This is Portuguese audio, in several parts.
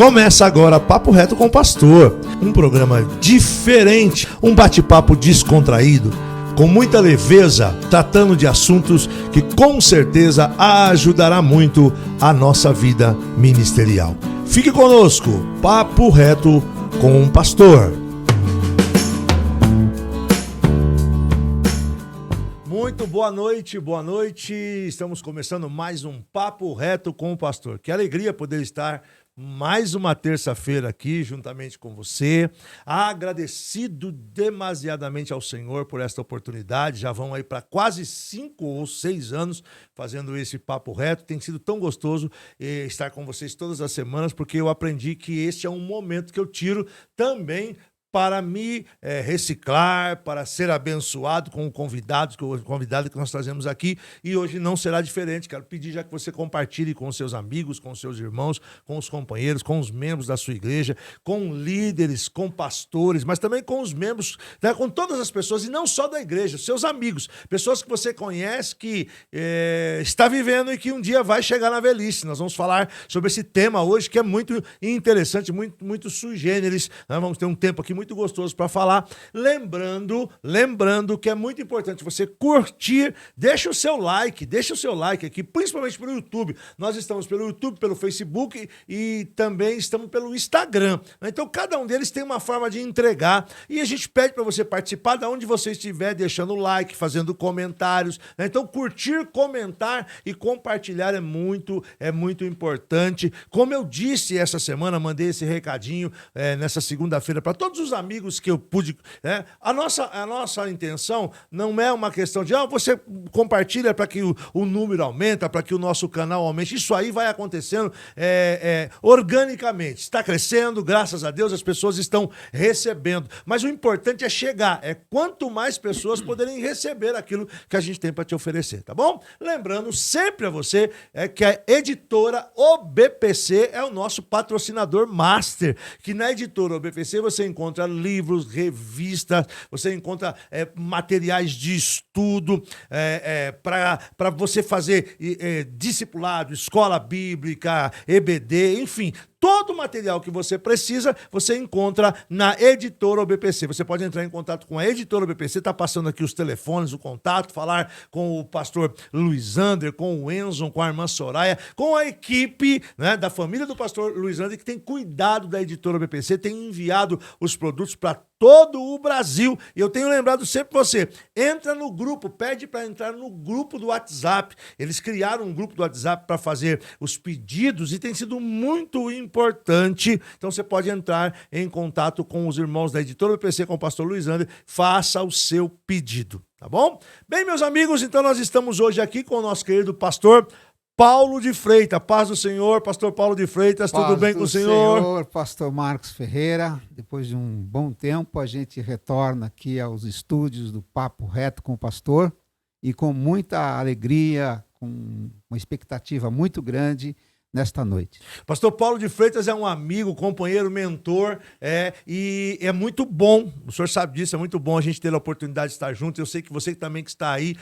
Começa agora Papo Reto com o Pastor, um programa diferente, um bate-papo descontraído, com muita leveza, tratando de assuntos que com certeza ajudará muito a nossa vida ministerial. Fique conosco, Papo Reto com o Pastor. Muito boa noite, boa noite. Estamos começando mais um Papo Reto com o Pastor. Que alegria poder estar mais uma terça-feira aqui juntamente com você. Agradecido demasiadamente ao Senhor por esta oportunidade. Já vão aí para quase 5 ou 6 anos fazendo esse Papo Reto. Tem sido tão gostoso estar com vocês todas as semanas, porque eu aprendi que este é um momento que eu tiro também para me reciclar, para ser abençoado com o convidado que nós trazemos aqui. E hoje não será diferente. Quero pedir já que você compartilhe com os seus amigos, com os seus irmãos, com os companheiros, com os membros da sua igreja, com líderes, com pastores, mas também com os membros, né, com todas as pessoas, e não só da igreja, seus amigos, pessoas que você conhece, que está vivendo e que um dia vai chegar na velhice. Nós vamos falar sobre esse tema hoje, que é muito interessante, muito sui generis. Nós vamos ter um tempo aqui muito gostoso para falar, lembrando que é muito importante você curtir, deixa o seu like aqui, principalmente pelo YouTube. Nós estamos pelo YouTube, pelo Facebook e também estamos pelo Instagram. Então cada um deles tem uma forma de entregar e a gente pede para você participar de onde você estiver, deixando like, fazendo comentários. Então curtir, comentar e compartilhar é muito importante. Como eu disse essa semana, mandei esse recadinho nessa segunda-feira para todos os amigos que eu pude, né? A nossa intenção não é uma questão de você compartilha para que o número aumenta, para que o nosso canal aumente. Isso aí vai acontecendo organicamente. Está crescendo, graças a Deus, as pessoas estão recebendo. Mas o importante é chegar, quanto mais pessoas poderem receber aquilo que a gente tem para te oferecer, tá bom? Lembrando sempre a você que a editora OBPC é o nosso patrocinador master, que na editora OBPC você encontra livros, revistas, você encontra materiais de estudo para você fazer discipulado, escola bíblica, EBD, enfim. Todo o material que você precisa, você encontra na editora OBPC. Você pode entrar em contato com a editora OBPC, está passando aqui os telefones, o contato, falar com o pastor Luiz Ander, com o Enzo, com a irmã Soraya, com a equipe, né, da família do pastor Luiz Ander, que tem cuidado da editora OBPC, tem enviado os produtos para todo o Brasil. E eu tenho lembrado sempre você, entra no grupo, pede para entrar no grupo do WhatsApp. Eles criaram um grupo do WhatsApp para fazer os pedidos e tem sido muito importante. Então você pode entrar em contato com os irmãos da editora OBPC, com o pastor Luiz Ander, faça o seu pedido, tá bom? Bem, meus amigos, então nós estamos hoje aqui com o nosso querido pastor Paulo de Freitas. Paz do Senhor, pastor Paulo de Freitas, tudo bem com o senhor? Senhor, pastor Marcos Ferreira. Depois de um bom tempo, a gente retorna aqui aos estúdios do Papo Reto com o pastor e com muita alegria, com uma expectativa muito grande nesta noite. Pastor Paulo de Freitas é um amigo, companheiro, mentor, e é muito bom, o senhor sabe disso, é muito bom a gente ter a oportunidade de estar junto. Eu sei que você também que está aí,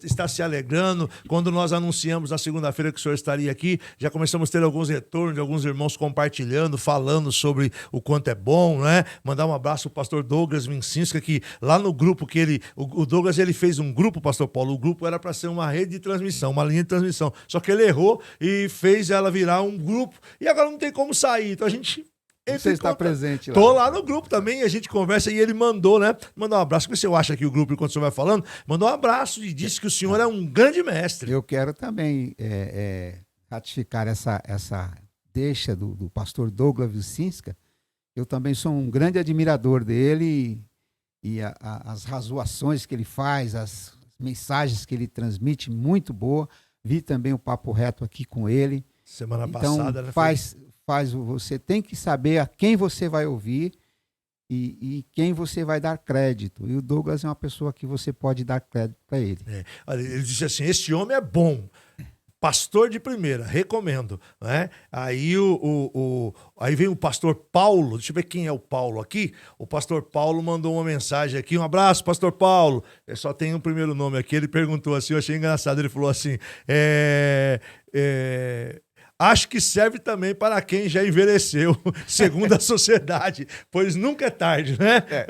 está se alegrando. Quando nós anunciamos na segunda-feira que o senhor estaria aqui, já começamos a ter alguns retornos de alguns irmãos compartilhando, falando sobre o quanto é bom, né? Mandar um abraço ao pastor Douglas Mincinska, que lá no grupo que o Douglas, ele fez um grupo, pastor Paulo, o grupo era para ser uma rede de transmissão, uma linha de transmissão, só que ele errou e fez ela virar um grupo, e agora não tem como sair, então a gente... Você está presente lá. Tô lá no grupo também, a gente conversa e ele mandou, né? Mandou um abraço, que você acha aqui o grupo enquanto o senhor vai falando, mandou um abraço e disse que o senhor é um grande mestre. Eu quero também ratificar essa deixa do pastor Douglas Vicinska. Eu também sou um grande admirador dele e as razoações que ele faz, as mensagens que ele transmite, muito boa. Vi também o Papo Reto aqui com ele. Semana passada, né? Você tem que saber a quem você vai ouvir e quem você vai dar crédito. E o Douglas é uma pessoa que você pode dar crédito para ele. Olha, ele disse assim, esse homem é bom, pastor de primeira, recomendo, né? Aí aí vem o pastor Paulo, deixa eu ver quem é o Paulo aqui. O pastor Paulo mandou uma mensagem aqui, um abraço, pastor Paulo. Só tem um primeiro nome aqui, ele perguntou assim, eu achei engraçado, ele falou assim, acho que serve também para quem já envelheceu, segundo a sociedade, pois nunca é tarde, né?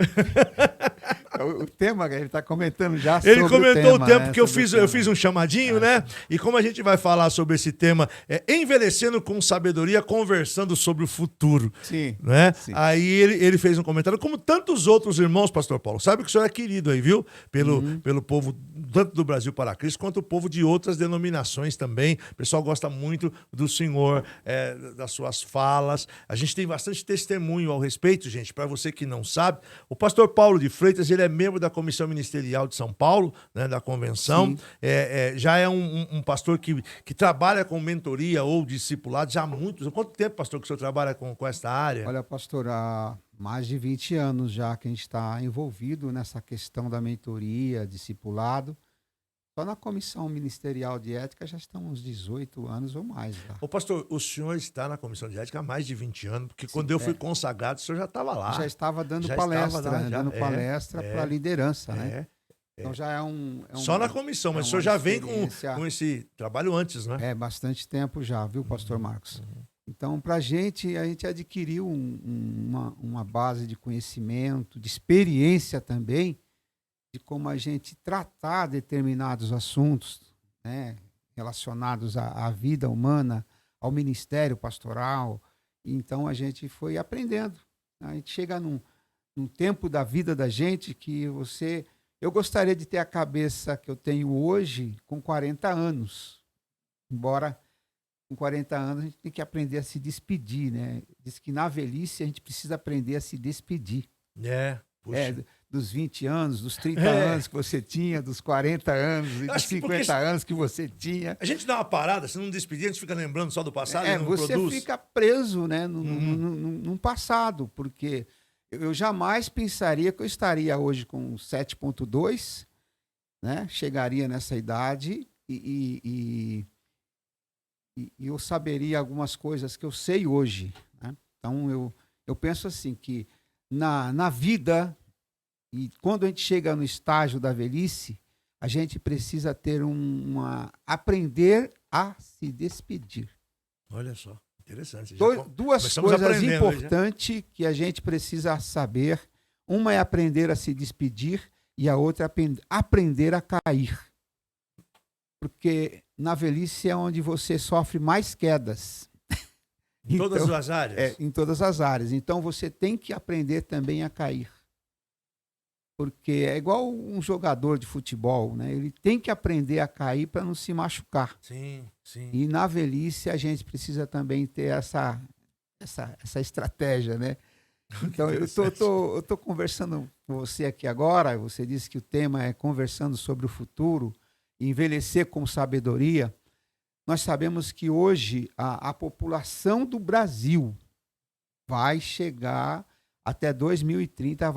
O tema que ele está comentando já sobre Ele comentou o tempo, né? porque eu fiz um chamadinho, né? E como a gente vai falar sobre esse tema, envelhecendo com sabedoria, conversando sobre o futuro. Sim. Né? Sim. Aí ele fez um comentário, como tantos outros irmãos, pastor Paulo. Sabe que o senhor é querido aí, viu? Pelo povo, tanto do Brasil para Cristo, quanto o povo de outras denominações também. O pessoal gosta muito do senhor, das suas falas. A gente tem bastante testemunho ao respeito, gente. Para você que não sabe, o pastor Paulo de Freitas, ele é membro da Comissão Ministerial de São Paulo, né, da convenção. Já é um pastor que trabalha com mentoria ou discipulado já há muitos. Quanto tempo, pastor, que o senhor trabalha com essa área? Olha, pastor, há mais de 20 anos já que a gente está envolvido nessa questão da mentoria, discipulado. Só na Comissão Ministerial de Ética já estão uns 18 anos ou mais. Já. Ô, pastor, o senhor está na Comissão de Ética há mais de 20 anos, porque quando eu fui consagrado, o senhor já estava lá. Já estava dando já palestra, estava lá, dando palestra para a liderança, né? Então já é só na comissão, mas o senhor já vem com esse trabalho antes, né? Bastante tempo já, viu, pastor Marcos? Então, para a gente adquiriu uma base de conhecimento, de experiência também, de como a gente tratar determinados assuntos, né, relacionados à vida humana, ao ministério pastoral. Então, a gente foi aprendendo. A gente chega num tempo da vida da gente que eu gostaria de ter a cabeça que eu tenho hoje com 40 anos. Embora com 40 anos a gente tem que aprender a se despedir, né? Diz que na velhice a gente precisa aprender a se despedir. Puxa. Dos 20 anos, dos 30 anos que você tinha, dos 40 anos e dos 50 anos que você tinha. A gente dá uma parada, se não despedir, a gente fica lembrando só do passado e não você produz. Fica preso, né, num passado, porque eu jamais pensaria que eu estaria hoje com 7,2, né, chegaria nessa idade e eu saberia algumas coisas que eu sei hoje. Né? Então, eu penso assim, que na vida... E quando a gente chega no estágio da velhice, a gente precisa ter aprender a se despedir. Olha só, interessante. Duas coisas importantes que a gente precisa saber. Uma é aprender a se despedir e a outra é aprender a cair. Porque na velhice é onde você sofre mais quedas. Em todas as áreas? Em todas as áreas. Então você tem que aprender também a cair. Porque é igual um jogador de futebol, né? Ele tem que aprender a cair para não se machucar. Sim. E na velhice a gente precisa também ter essa estratégia, né? Então eu tô conversando com você aqui agora, você disse que o tema é conversando sobre o futuro, envelhecer com sabedoria. Nós sabemos que hoje a população do Brasil vai chegar... Até 2030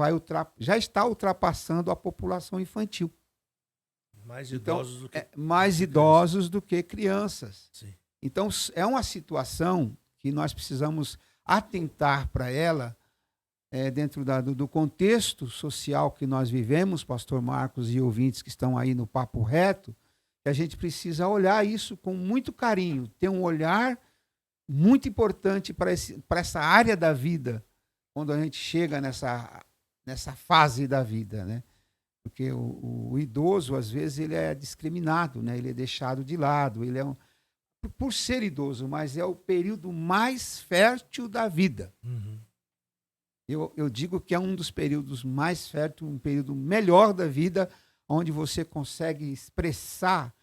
já está ultrapassando a população infantil. Mais idosos do que mais idosos do que crianças. Sim. Então, é uma situação que nós precisamos atentar para ela dentro do contexto social que nós vivemos, pastor Marcos e ouvintes que estão aí no Papo Reto, que a gente precisa olhar isso com muito carinho, ter um olhar muito importante para essa área da vida, quando a gente chega nessa fase da vida, né? Porque o idoso, às vezes, ele é discriminado, né? Ele é deixado de lado, ele é por ser idoso, mas é o período mais fértil da vida. Eu digo que é um dos períodos mais férteis, um período melhor da vida, onde você consegue expressar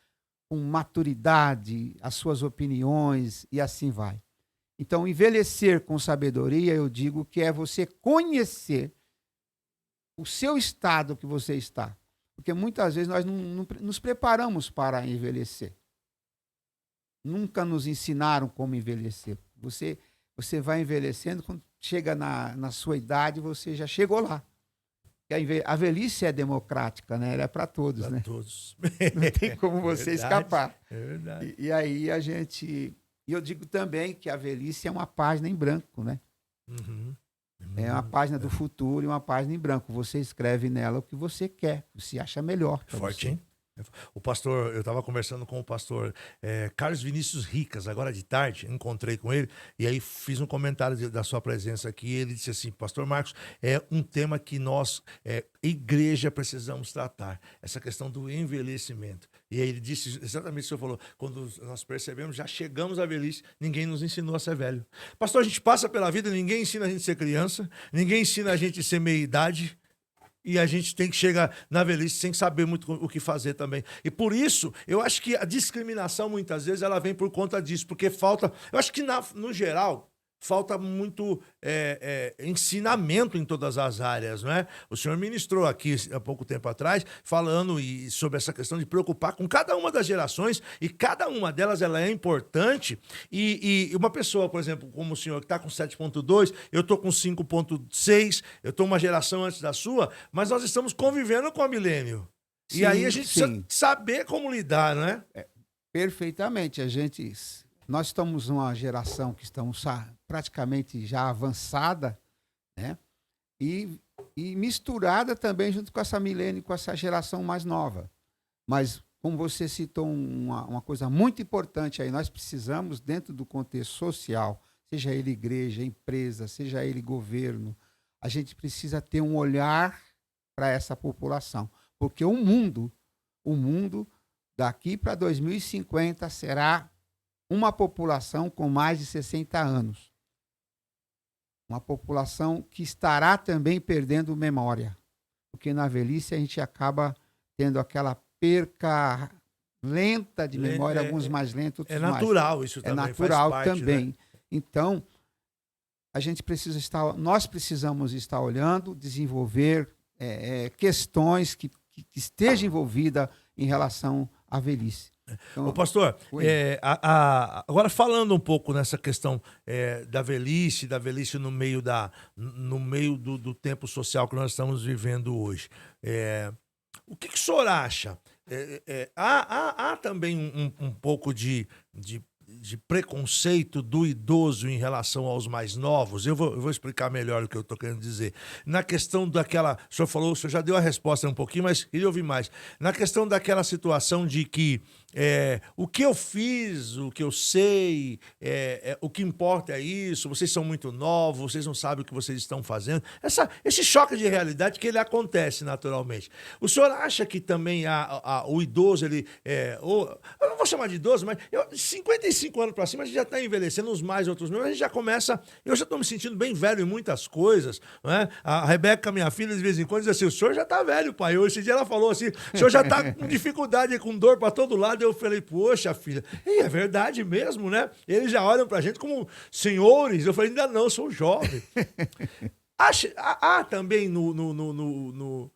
com maturidade as suas opiniões e assim vai. Então, envelhecer com sabedoria, eu digo que é você conhecer o seu estado que você está. Porque muitas vezes nós não nos preparamos para envelhecer. Nunca nos ensinaram como envelhecer. Você vai envelhecendo, quando chega na sua idade, você já chegou lá. A velhice é democrática, né? Ela é para todos, né? Para todos. Não tem como você escapar. É verdade. E aí a gente... E eu digo também que a velhice é uma página em branco, né? É uma página do futuro e uma página em branco. Você escreve nela o que você quer, o que você acha melhor. Forte, você. hein? O pastor, eu estava conversando com o pastor Carlos Vinícius Ricas, agora de tarde, encontrei com ele, e aí fiz um comentário da sua presença aqui, ele disse assim, pastor Marcos, é um tema que nós, igreja, precisamos tratar, essa questão do envelhecimento. E aí ele disse exatamente o que o senhor falou, quando nós percebemos, já chegamos à velhice, ninguém nos ensinou a ser velho. Pastor, a gente passa pela vida, ninguém ensina a gente a ser criança, ninguém ensina a gente a ser meia-idade, e a gente tem que chegar na velhice sem saber muito o que fazer também. E por isso, eu acho que a discriminação, muitas vezes, ela vem por conta disso. Porque falta... Eu acho que, no geral, falta muito ensinamento em todas as áreas, não é? O senhor ministrou aqui, há pouco tempo atrás, falando sobre essa questão de preocupar com cada uma das gerações, e cada uma delas ela é importante. E uma pessoa, por exemplo, como o senhor, que está com 7.2, eu estou com 5.6, eu estou uma geração antes da sua, mas nós estamos convivendo com a milênio. Sim, e aí a gente precisa sim. saber como lidar, não é? Perfeitamente. Nós estamos numa geração que estamos praticamente já avançada, né? E misturada também junto com essa milênio, com essa geração mais nova. Mas, como você citou uma coisa muito importante aí, nós precisamos, dentro do contexto social, seja ele igreja, empresa, seja ele governo, a gente precisa ter um olhar para essa população. Porque o mundo daqui para 2050 será uma população com mais de 60 anos. Uma população que estará também perdendo memória. Porque na velhice a gente acaba tendo aquela perca lenta de memória, alguns mais lentos, outros mais. É natural isso também. É natural faz parte, também. Né? Então, nós precisamos estar olhando, desenvolver questões que estejam envolvidas em relação à velhice. Então, ô pastor, agora falando um pouco nessa questão da velhice no meio, do tempo social que nós estamos vivendo hoje, o que o senhor acha? Há também um pouco de preconceito do idoso em relação aos mais novos? Eu vou explicar melhor o que eu estou querendo dizer. Na questão daquela... O senhor já deu a resposta um pouquinho, mas queria ouvir mais. Na questão daquela situação de que o que eu fiz, o que eu sei, o que importa é isso, vocês são muito novos, vocês não sabem o que vocês estão fazendo. Esse choque de realidade que ele acontece naturalmente. O senhor acha que também o idoso, eu não vou chamar de idoso, mas 55 anos para cima, a gente já está envelhecendo, uns mais, outros menos, a gente já começa... Eu já estou me sentindo bem velho em muitas coisas, não é? A Rebeca, minha filha, de vez em quando diz assim, o senhor já está velho, pai. Hoje, esse dia ela falou assim, o senhor já está com dificuldade, com dor para todo lado. Eu falei, poxa, filha, é verdade mesmo, né? Eles já olham pra gente como senhores. Eu falei, ainda não, sou jovem. Há também no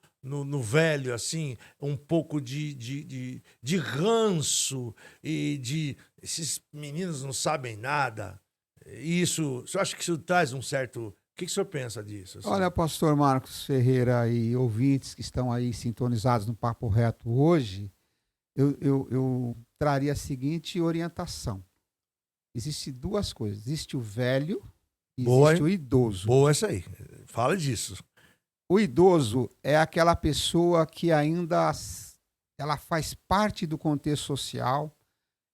velho, assim, um pouco de ranço e esses meninos não sabem nada. Isso, o senhor acha que isso traz um certo... O que o senhor pensa disso? Assim? Olha, pastor Marcos Ferreira e ouvintes que estão aí sintonizados no Papo Reto hoje, eu traria a seguinte orientação. Existem duas coisas. Existe o velho e existe o idoso. Boa essa aí. Fala disso. O idoso é aquela pessoa que ainda ela faz parte do contexto social,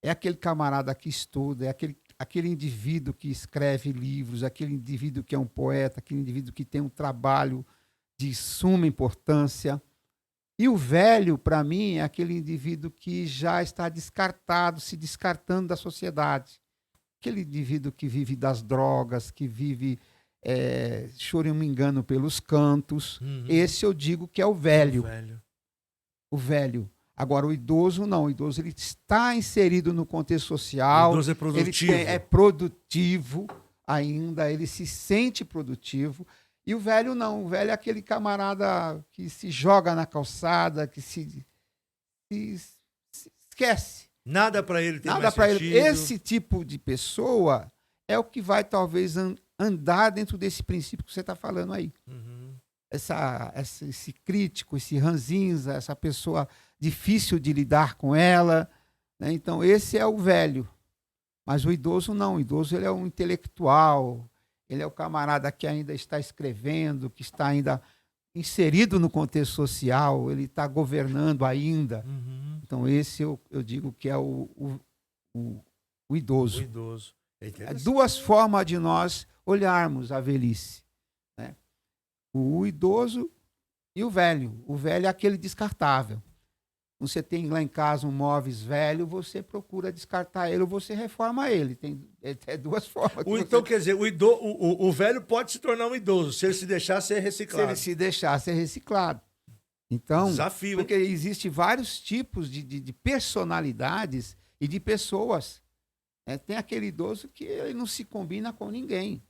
é aquele camarada que estuda, é aquele indivíduo que escreve livros, aquele indivíduo que é um poeta, aquele indivíduo que tem um trabalho de suma importância. E o velho, para mim, é aquele indivíduo que já está descartado, se descartando da sociedade. Aquele indivíduo que vive das drogas, que vive choramingando pelos cantos. Uhum. Esse eu digo que é o velho. O velho. Agora, o idoso não. O idoso ele está inserido no contexto social. O idoso é produtivo. Ele é produtivo ainda, ele se sente produtivo. E o velho não, o velho é aquele camarada que se joga na calçada, que se esquece. Nada para ele ter Nada para ele. Esse tipo de pessoa é o que vai talvez andar dentro desse princípio que você está falando aí. Uhum. Esse crítico, esse ranzinza, essa pessoa difícil de lidar com ela, né? Então esse é o velho. Mas o idoso não, o idoso ele é um intelectual. Ele é o camarada que ainda está escrevendo, que está ainda inserido no contexto social, ele está governando ainda. Uhum. Então, esse eu digo que é o idoso. O idoso. É Há interessante. duas formas de nós olharmos a velhice, né? O idoso e o velho. O velho é aquele descartável. Você tem lá em casa um móveis velho, você procura descartar ele ou você reforma ele. Tem duas formas. Então, quer dizer, o velho pode se tornar um idoso, se ele se deixar ser Se reciclado. ele se deixar ser reciclado. Então, Desafio, hein? porque existem vários tipos de personalidades e de pessoas. Tem aquele idoso que ele não se combina com ninguém.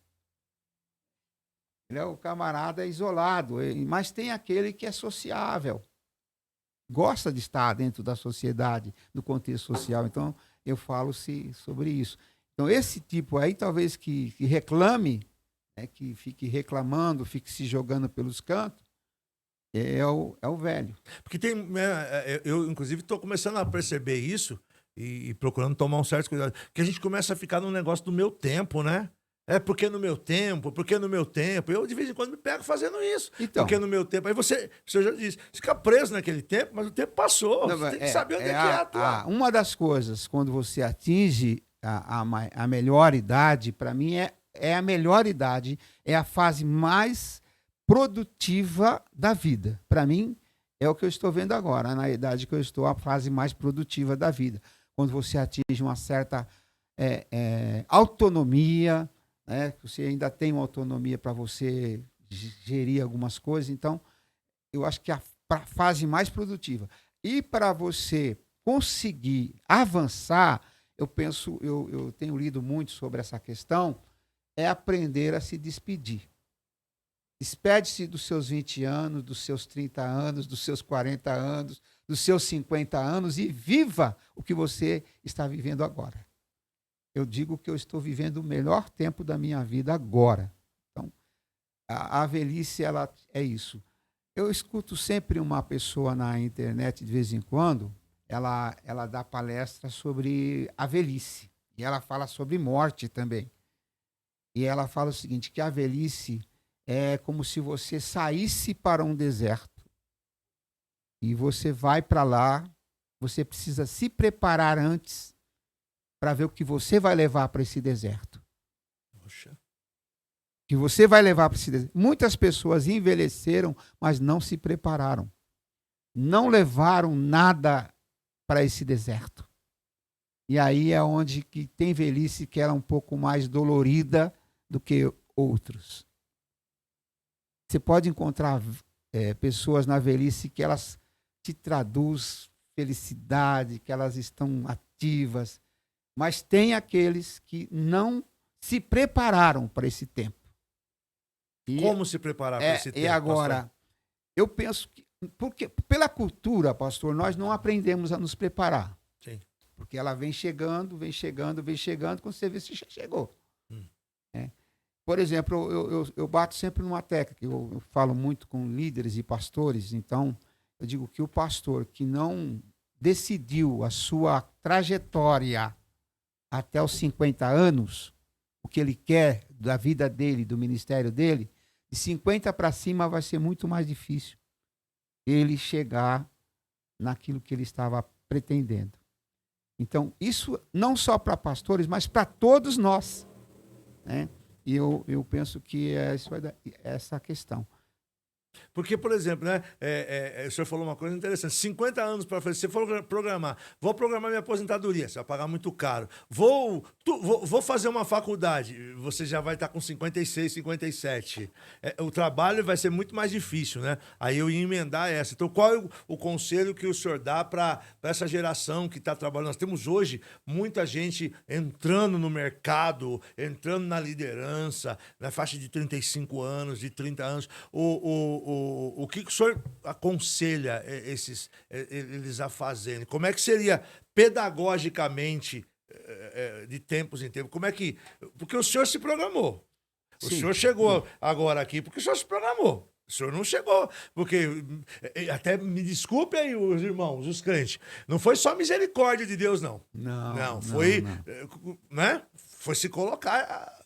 Ele é o camarada isolado, mas tem aquele que é sociável. Gosta de estar dentro da sociedade, do contexto social. Então, eu falo sobre isso. Então, esse tipo aí, talvez que reclame, que fique reclamando, fique se jogando pelos cantos, é o velho. Porque tem. Eu, inclusive, estou começando a perceber isso e procurando tomar um certo cuidado. Que a gente começa a ficar num negócio do meu tempo, né? Porque no meu tempo, porque no meu tempo. Eu, de vez em quando, me pego fazendo isso. Então, porque no meu tempo. Aí você já disse, fica preso naquele tempo, mas o tempo passou. não, Você tem que saber onde é que é atuar. uma das coisas, quando você atinge a melhor idade, para mim é a melhor idade, é a fase mais produtiva da vida. Para mim, é o que eu estou vendo agora, na idade que eu estou, a fase mais produtiva da vida. Quando você atinge uma certa autonomia, né? Você ainda tem uma autonomia para você gerir algumas coisas. Então, eu acho que a fase mais produtiva. E para você conseguir avançar, eu tenho lido muito sobre essa questão, é aprender a se despedir. Despede-se dos seus 20 anos, dos seus 30 anos, dos seus 40 anos, dos seus 50 anos e viva o que você está vivendo agora. Eu digo que eu estou vivendo o melhor tempo da minha vida agora. Então, a velhice, ela é isso. Eu escuto sempre uma pessoa na internet, de vez em quando, ela dá palestra sobre a velhice. E ela fala sobre morte também. E ela fala o seguinte, que a velhice é como se você saísse para um deserto. E você vai para lá, você precisa se preparar antes para ver o que você vai levar para esse deserto. Poxa. Que você vai levar para esse deserto. Muitas pessoas envelheceram, mas não se prepararam. Não levaram nada para esse deserto. E aí é onde que tem velhice que ela é um pouco mais dolorida do que outros. Você pode encontrar pessoas na velhice que elas te traduzem felicidade, que elas estão ativas, mas tem aqueles que não se prepararam para esse tempo. Como se preparar para esse tempo? E agora, pastor? Eu penso que, porque pela cultura, pastor, nós não aprendemos a nos preparar. Sim. Porque ela vem chegando, quando você vê se já chegou. Por exemplo, eu bato sempre numa tecla, que eu falo muito com líderes e pastores, então eu digo que o pastor que não decidiu a sua trajetória até os 50 anos, o que ele quer da vida dele, do ministério dele, de 50 para cima vai ser muito mais difícil ele chegar naquilo que ele estava pretendendo. Então, isso não só para pastores, mas para todos nós, né? E eu penso que isso vai dar essa questão. Porque, por exemplo, né, o senhor falou uma coisa interessante, 50 anos para frente, se você for programar, vou programar minha aposentadoria, você vai pagar muito caro, vou fazer uma faculdade, você já vai estar com 56, 57, o trabalho vai ser muito mais difícil, né? Aí eu ia emendar essa. Então, qual é o conselho que o senhor dá para essa geração que está trabalhando? Nós temos hoje muita gente entrando no mercado, entrando na liderança, na faixa de 35 anos, de 30 anos, o que o senhor aconselha eles a fazerem? Como é que seria pedagogicamente, de tempos em tempos? Como é que... Porque o senhor se programou. O senhor chegou agora aqui porque o senhor se programou. O senhor não chegou, porque, até me desculpe aí os irmãos, os crentes, não foi só misericórdia de Deus, não. Não, foi, né? Foi se colocar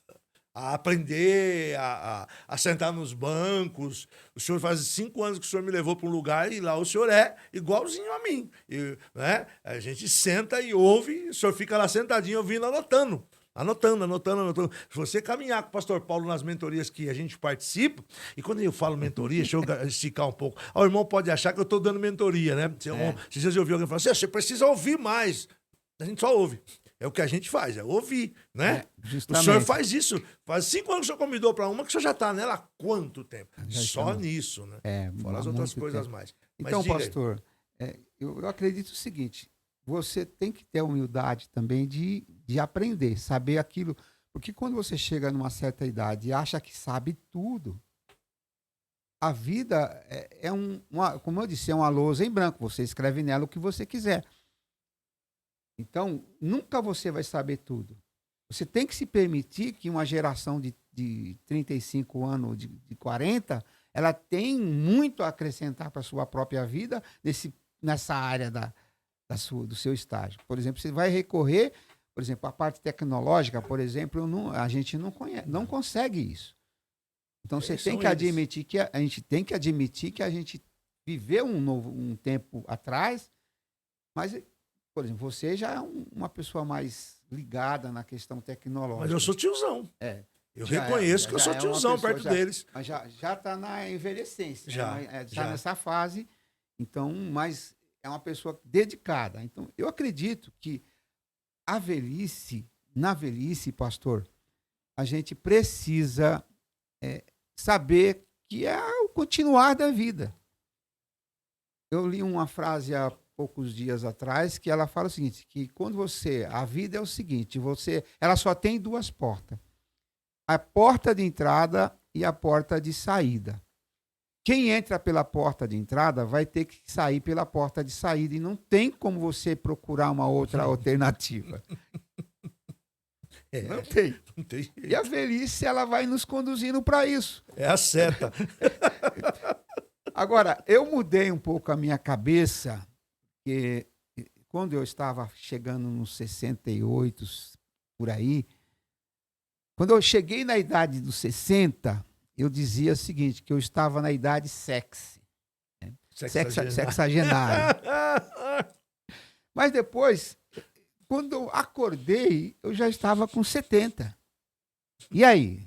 a aprender, a sentar nos bancos. O senhor faz 5 anos que o senhor me levou para um lugar e lá o senhor é igualzinho a mim. E, né? A gente senta e ouve, o senhor fica lá sentadinho ouvindo, anotando. Anotando. Se você caminhar com o pastor Paulo nas mentorias que a gente participa, e quando eu falo mentoria, deixa eu esticar um pouco. O irmão pode achar que eu estou dando mentoria, né? Se você ouvir alguém falar assim, você precisa ouvir mais. A gente só ouve. É o que a gente faz, é ouvir, né? O senhor faz isso. Faz 5 anos que o senhor convidou para uma, que o senhor já está nela há quanto tempo? Só nisso, né? Fora as outras coisas mais. Então, pastor, eu acredito o seguinte, você tem que ter a humildade também de aprender, saber aquilo. Porque quando você chega numa certa idade e acha que sabe tudo, a vida como eu disse, é uma lousa em branco. Você escreve nela o que você quiser. Então, nunca você vai saber tudo. Você tem que se permitir que uma geração de 35 anos, de 40, ela tem muito a acrescentar para a sua própria vida nessa área do seu estágio. Por exemplo, você vai recorrer, por exemplo, à parte tecnológica, por exemplo, a gente não consegue isso. Então, você tem que admitir que a gente tem que admitir que a gente viveu um tempo atrás, mas, por exemplo, você já é uma pessoa mais ligada na questão tecnológica. Mas eu sou tiozão. Eu reconheço que eu sou tiozão perto deles. Mas já está na envelhecência. Já. Está nessa fase. Então, mas é uma pessoa dedicada. Então, eu acredito que na velhice, pastor, a gente precisa saber que é o continuar da vida. Eu li uma frase há poucos dias atrás que ela fala o seguinte, que quando a vida é o seguinte, ela só tem 2 portas. A porta de entrada e a porta de saída. Quem entra pela porta de entrada vai ter que sair pela porta de saída e não tem como você procurar uma outra alternativa. Não tem. E a velhice, ela vai nos conduzindo para isso. É a seta. Agora, eu mudei um pouco a minha cabeça, porque quando eu estava chegando nos 68, por aí, quando eu cheguei na idade dos 60, eu dizia o seguinte, que eu estava na idade sexy. Né? Sexagenário. Mas depois, quando eu acordei, eu já estava com 70. E aí?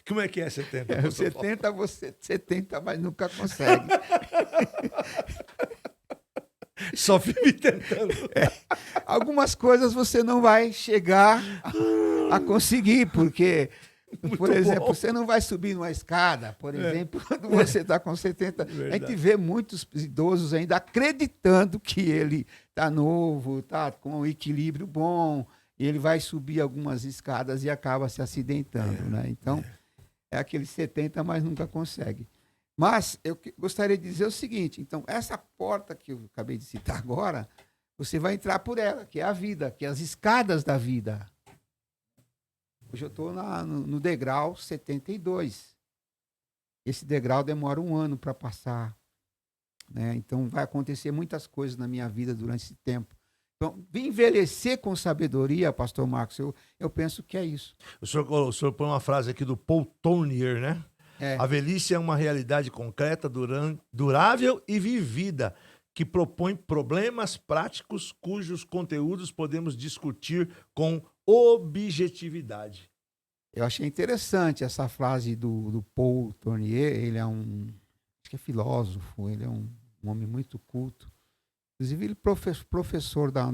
Como é que é 70? 70 você 70, mas nunca consegue. Só vive tentando. Algumas coisas você não vai chegar a conseguir, porque, por exemplo, você não vai subir numa escada, por exemplo, quando você está com 70. Verdade. A gente vê muitos idosos ainda acreditando que ele está novo, está com um equilíbrio bom, e ele vai subir algumas escadas e acaba se acidentando. Né? Então, é aquele 70, mas nunca consegue. Mas eu gostaria de dizer o seguinte, então, essa porta que eu acabei de citar agora, você vai entrar por ela, que é a vida, que é as escadas da vida. Hoje eu estou no degrau 72. Esse degrau demora 1 ano para passar. Né? Então, vai acontecer muitas coisas na minha vida durante esse tempo. Então, envelhecer com sabedoria, pastor Marcos, eu penso que é isso. O senhor põe uma frase aqui do Paul Tournier, né? A velhice é uma realidade concreta, durável e vivida, que propõe problemas práticos cujos conteúdos podemos discutir com objetividade. Eu achei interessante essa frase do Paul Tournier. Ele é acho que é filósofo, ele é um homem muito culto. Inclusive, ele é professor da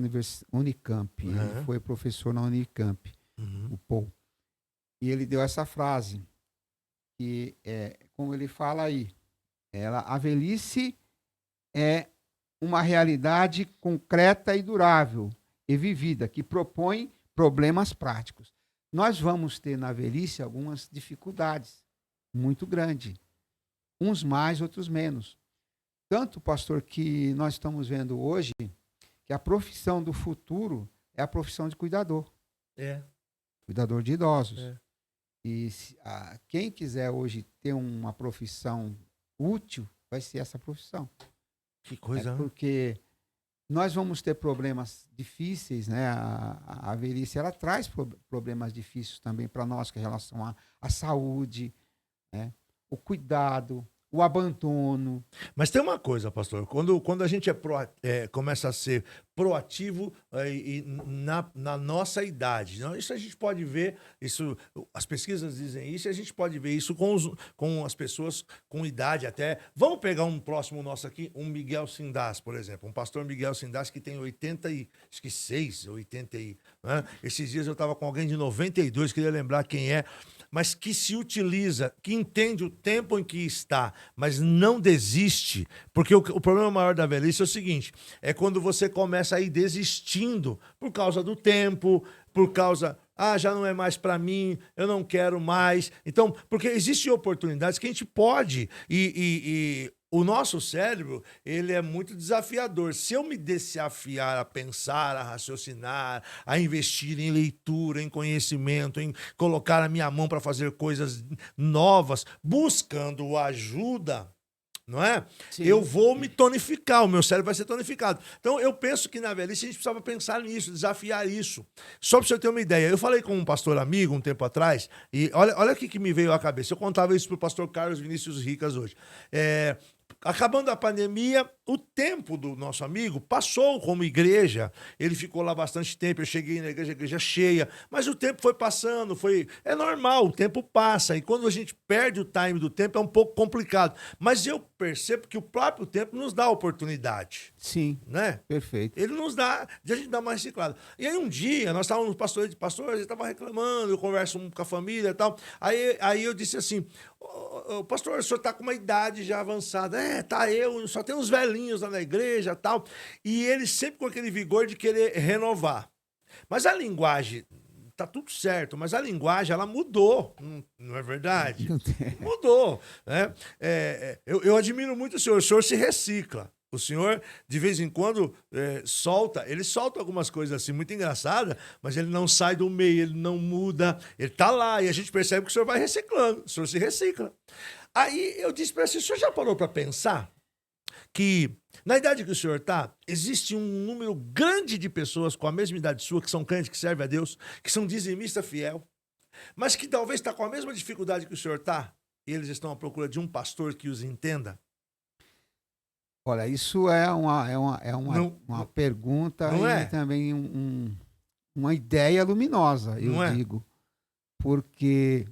Unicamp. Uhum. Ele foi professor na Unicamp, o Paul. E ele deu essa frase, que como ele fala aí, a velhice é uma realidade concreta e durável e vivida, que propõe problemas práticos. Nós vamos ter na velhice algumas dificuldades muito grandes. Uns mais, outros menos. Tanto, pastor, que nós estamos vendo hoje que a profissão do futuro é a profissão de cuidador. Cuidador de idosos. E quem quiser hoje ter uma profissão útil, vai ser essa profissão. Que coisa, porque nós vamos ter problemas difíceis, né? A velhice, ela traz problemas difíceis também para nós, com relação à saúde, né? O cuidado, o abandono. Mas tem uma coisa, pastor, quando a gente começa a ser proativo na nossa idade, não? Isso a gente pode ver, isso, as pesquisas dizem isso, e a gente pode ver isso com as pessoas com idade até. Vamos pegar um próximo nosso aqui, um Miguel Sindás, por exemplo, um pastor Miguel Sindás que tem 86, 80 né? Esses dias eu estava com alguém de 92, queria lembrar quem é, mas que se utiliza, que entende o tempo em que está, mas não desiste, porque o problema maior da velhice é o seguinte, é quando você começa a ir desistindo por causa do tempo, por causa, já não é mais para mim, eu não quero mais. Então, porque existem oportunidades que a gente pode, e o nosso cérebro, ele é muito desafiador. Se eu me desafiar a pensar, a raciocinar, a investir em leitura, em conhecimento, em colocar a minha mão para fazer coisas novas, buscando ajuda, não é? Sim. Eu vou me tonificar, o meu cérebro vai ser tonificado. Então, eu penso que na velhice a gente precisava pensar nisso, desafiar isso. Só para você ter uma ideia, eu falei com um pastor amigo um tempo atrás, e olha o que me veio à cabeça. Eu contava isso para o pastor Carlos Vinícius Ricas hoje. Acabando a pandemia, o tempo do nosso amigo passou como igreja. Ele ficou lá bastante tempo. Eu cheguei na igreja, a igreja cheia. Mas o tempo foi passando, é normal, o tempo passa. E quando a gente perde o time do tempo, é um pouco complicado. Mas eu percebo que o próprio tempo nos dá oportunidade. Sim, né? Perfeito. Ele nos dá, de a gente dar uma reciclada. E aí um dia, nós estávamos no pastor, ele estava reclamando, eu converso com a família e tal. Aí eu disse assim, pastor, o senhor está com uma idade já avançada. Só tem uns velhinhos lá na igreja e tal. E ele sempre com aquele vigor de querer renovar. Mas a linguagem, tá tudo certo, mas a linguagem, ela mudou, não é verdade? Mudou, né? Eu admiro muito o senhor se recicla. O senhor, de vez em quando, ele solta algumas coisas assim, muito engraçadas, mas ele não sai do meio, ele não muda, ele tá lá, e a gente percebe que o senhor vai reciclando, o senhor se recicla. Aí eu disse para ele, o senhor já parou para pensar que, na idade que o senhor está, existe um número grande de pessoas com a mesma idade sua, que são crentes, que servem a Deus, que são dizimista fiel, mas que talvez está com a mesma dificuldade que o senhor está, e eles estão à procura de um pastor que os entenda? Olha, isso é uma pergunta e também uma ideia luminosa, eu digo. Porque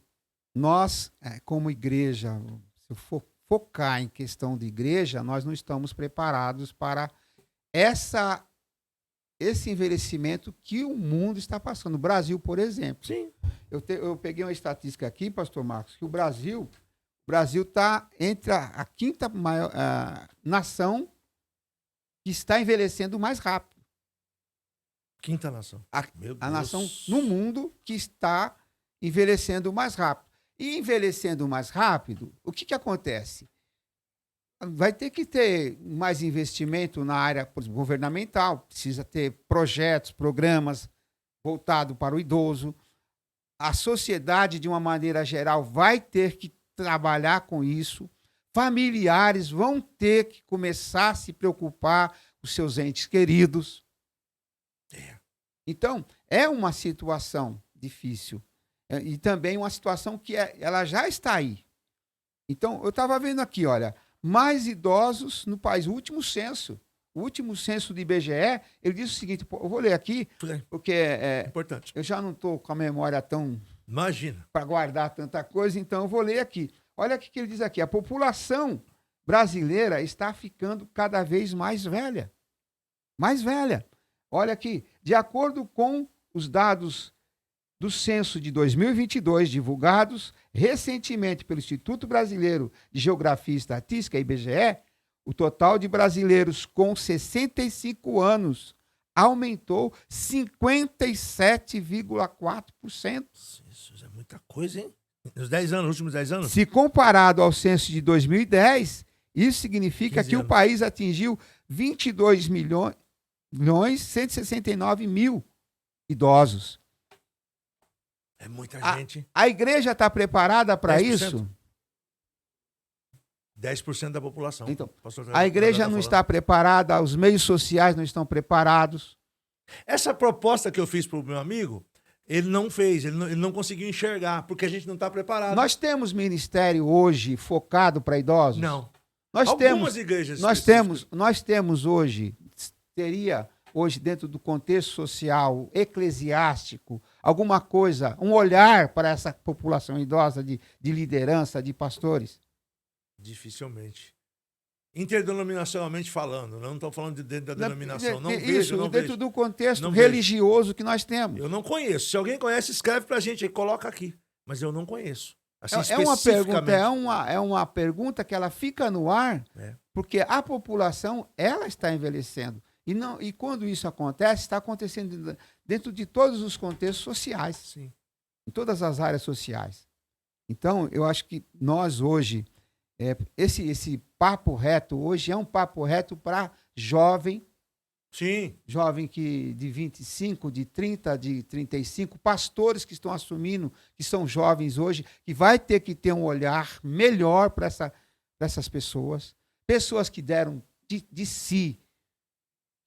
nós, como igreja, se eu for focar em questão de igreja, nós não estamos preparados para esse envelhecimento que o mundo está passando. O Brasil, por exemplo. Sim. Eu peguei uma estatística aqui, pastor Marcos, que o Brasil está entre a quinta maior nação que está envelhecendo mais rápido. Quinta nação. A nação no mundo que está envelhecendo mais rápido. E envelhecendo mais rápido, o que acontece? Vai ter que ter mais investimento na área, por exemplo, governamental, precisa ter projetos, programas voltados para o idoso. A sociedade, de uma maneira geral, vai ter que trabalhar com isso. Familiares vão ter que começar a se preocupar com os seus entes queridos. Então, é uma situação difícil. E também uma situação que ela já está aí. Então, eu estava vendo aqui, olha, mais idosos no país. O último censo do IBGE, ele diz o seguinte, eu vou ler aqui, porque importante. Eu já não estou com a memória tão... Imagina. Para guardar tanta coisa, então eu vou ler aqui. Olha o que ele diz aqui. A população brasileira está ficando cada vez mais velha. Mais velha. Olha aqui. De acordo com os dados do censo de 2022, divulgados recentemente pelo Instituto Brasileiro de Geografia e Estatística, IBGE, o total de brasileiros com 65 anos aumentou 57,4%. Isso é muita coisa, hein? Nos 10 anos, últimos 10 anos? Se comparado ao censo de 2010, isso significa que o país atingiu 22.169.000 idosos. É muita gente. A igreja está preparada para isso? 10% da população. Então, Pastor a igreja tá não falando. está preparada, os meios sociais não estão preparados. Essa proposta que eu fiz pro meu amigo, ele não fez, ele não conseguiu enxergar, porque a gente não está preparado. Nós temos ministério hoje focado para idosos? Não. Nós Algumas temos, igrejas nós temos hoje, teria hoje dentro do contexto social, eclesiástico, alguma coisa, um olhar para essa população idosa de liderança, de pastores? Dificilmente. Interdenominacionalmente falando, não estou falando de dentro da denominação. Não Isso, vejo, não dentro vejo. do contexto Não religioso que nós temos. Eu não conheço. Se alguém conhece, escreve pra gente aí, coloca aqui. Mas eu não conheço. Assim, É uma pergunta, especificamente. é uma pergunta que ela fica no ar, É. porque a população ela está envelhecendo. E quando isso acontece, está acontecendo dentro de todos os contextos sociais, Sim. em todas as áreas sociais. Então, eu acho que nós hoje, esse papo reto hoje é um papo reto para jovem, Sim. jovem que de 25, de 30, de 35, pastores que estão assumindo, que são jovens hoje, que vai ter que ter um olhar melhor para essas pessoas, pessoas que deram de si,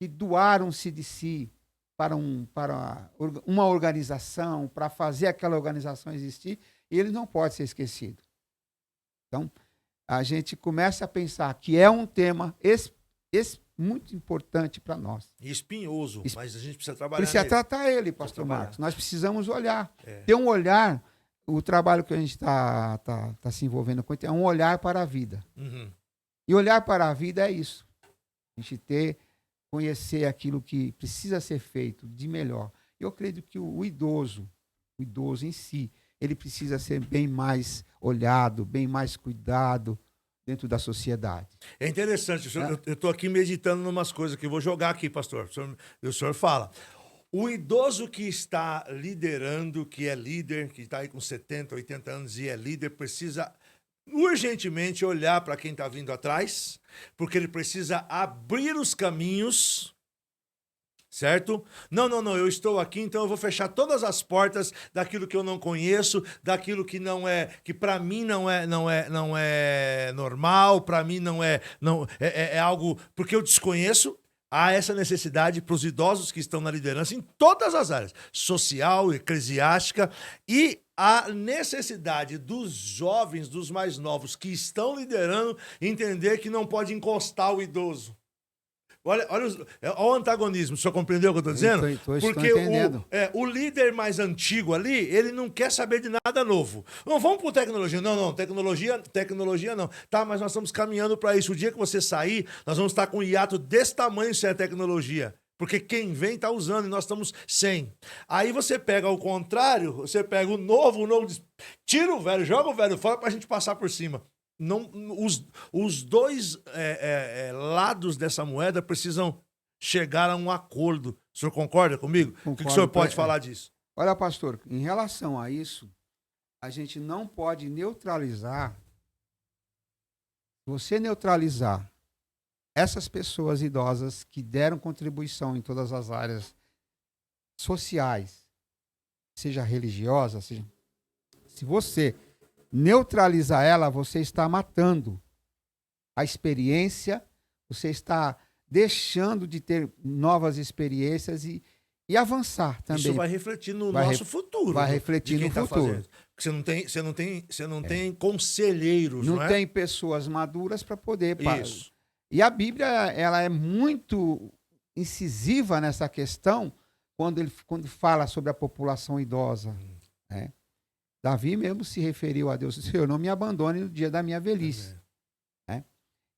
que doaram-se de si para uma organização, para fazer aquela organização existir, e ele não pode ser esquecido. Então, a gente começa a pensar que é um tema muito importante para nós. E espinhoso, mas a gente precisa trabalhar Precisa nele. tratar ele, pastor trabalhar. Marcos. Nós precisamos olhar. É. Ter um olhar, o trabalho que a gente está se envolvendo com é um olhar para a vida. Uhum. E olhar para a vida é isso. A gente conhecer aquilo que precisa ser feito de melhor. Eu acredito que o idoso em si, ele precisa ser bem mais olhado, bem mais cuidado dentro da sociedade. É interessante, eu estou aqui meditando em umas coisas que eu vou jogar aqui, pastor. O senhor fala. O idoso que está liderando, que é líder, que está aí com 70, 80 anos e é líder, precisa urgentemente olhar para quem está vindo atrás, porque ele precisa abrir os caminhos, certo? Não, eu estou aqui, então eu vou fechar todas as portas daquilo que eu não conheço, daquilo que não é, que para mim não é normal, para mim é algo porque eu desconheço. Há essa necessidade para os idosos que estão na liderança em todas as áreas, social, eclesiástica, e a necessidade dos jovens, dos mais novos que estão liderando, entender que não pode encostar o idoso. Olha o antagonismo, o senhor compreendeu o que eu estou dizendo? Estou Porque entendendo. o líder mais antigo ali, ele não quer saber de nada novo. Não, vamos por tecnologia. Não, tecnologia não. Tá, mas nós estamos caminhando para isso. O dia que você sair, nós vamos estar com um hiato desse tamanho sem a tecnologia. Porque quem vem está usando e nós estamos sem. Aí você pega o contrário, você pega o novo diz, tira o velho, joga o velho fora para a gente passar por cima. Não, os dois lados dessa moeda precisam chegar a um acordo. O senhor concorda comigo? Concordo. O que o senhor pode falar disso? Olha, pastor, em relação a isso, a gente não pode neutralizar. Você neutralizar essas pessoas idosas que deram contribuição em todas as áreas sociais, seja religiosa, seja... Se você neutralizar ela, você está matando a experiência, você está deixando de ter novas experiências e avançar também. Isso vai refletir no nosso futuro. Vai refletir no futuro. Porque você não tem conselheiros, não é? Não tem pessoas maduras para poder... Isso. E a Bíblia ela é muito incisiva nessa questão quando fala sobre a população idosa. Né? Davi mesmo se referiu a Deus, Senhor, não me abandone no dia da minha velhice. Né?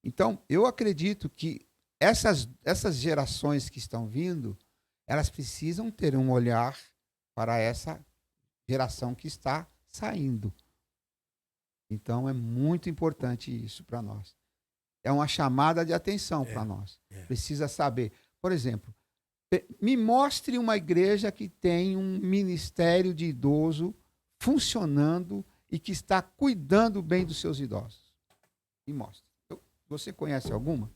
Então, eu acredito que essas gerações que estão vindo, elas precisam ter um olhar para essa geração que está saindo. Então, é muito importante isso para nós. É uma chamada de atenção para nós. Precisa saber. Por exemplo, me mostre uma igreja que tem um ministério de idoso funcionando e que está cuidando bem dos seus idosos. Me mostre. Você conhece alguma?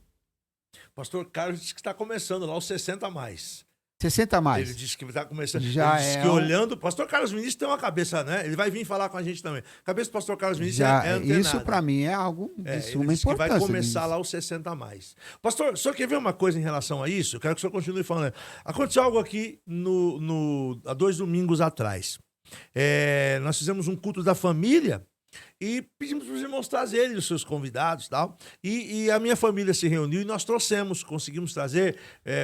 Pastor Carlos disse que está começando lá os 60 a mais. 60 a mais. Ele disse que está começando. Já ele disse que olhando. O pastor Carlos Vinícius tem uma cabeça, né? Ele vai vir falar com a gente também. A cabeça do pastor Carlos Vinícius é antenada. Isso, para mim, é algo de suma ele disse que importância. vai começar lá os 60 a mais. Pastor, o senhor quer ver uma coisa em relação a isso? Eu quero que o senhor continue falando. Aconteceu algo aqui há 2 domingos atrás. Nós fizemos um culto da família. E pedimos para os irmãos trazerem os seus convidados e tal. E a minha família se reuniu e nós conseguimos trazer,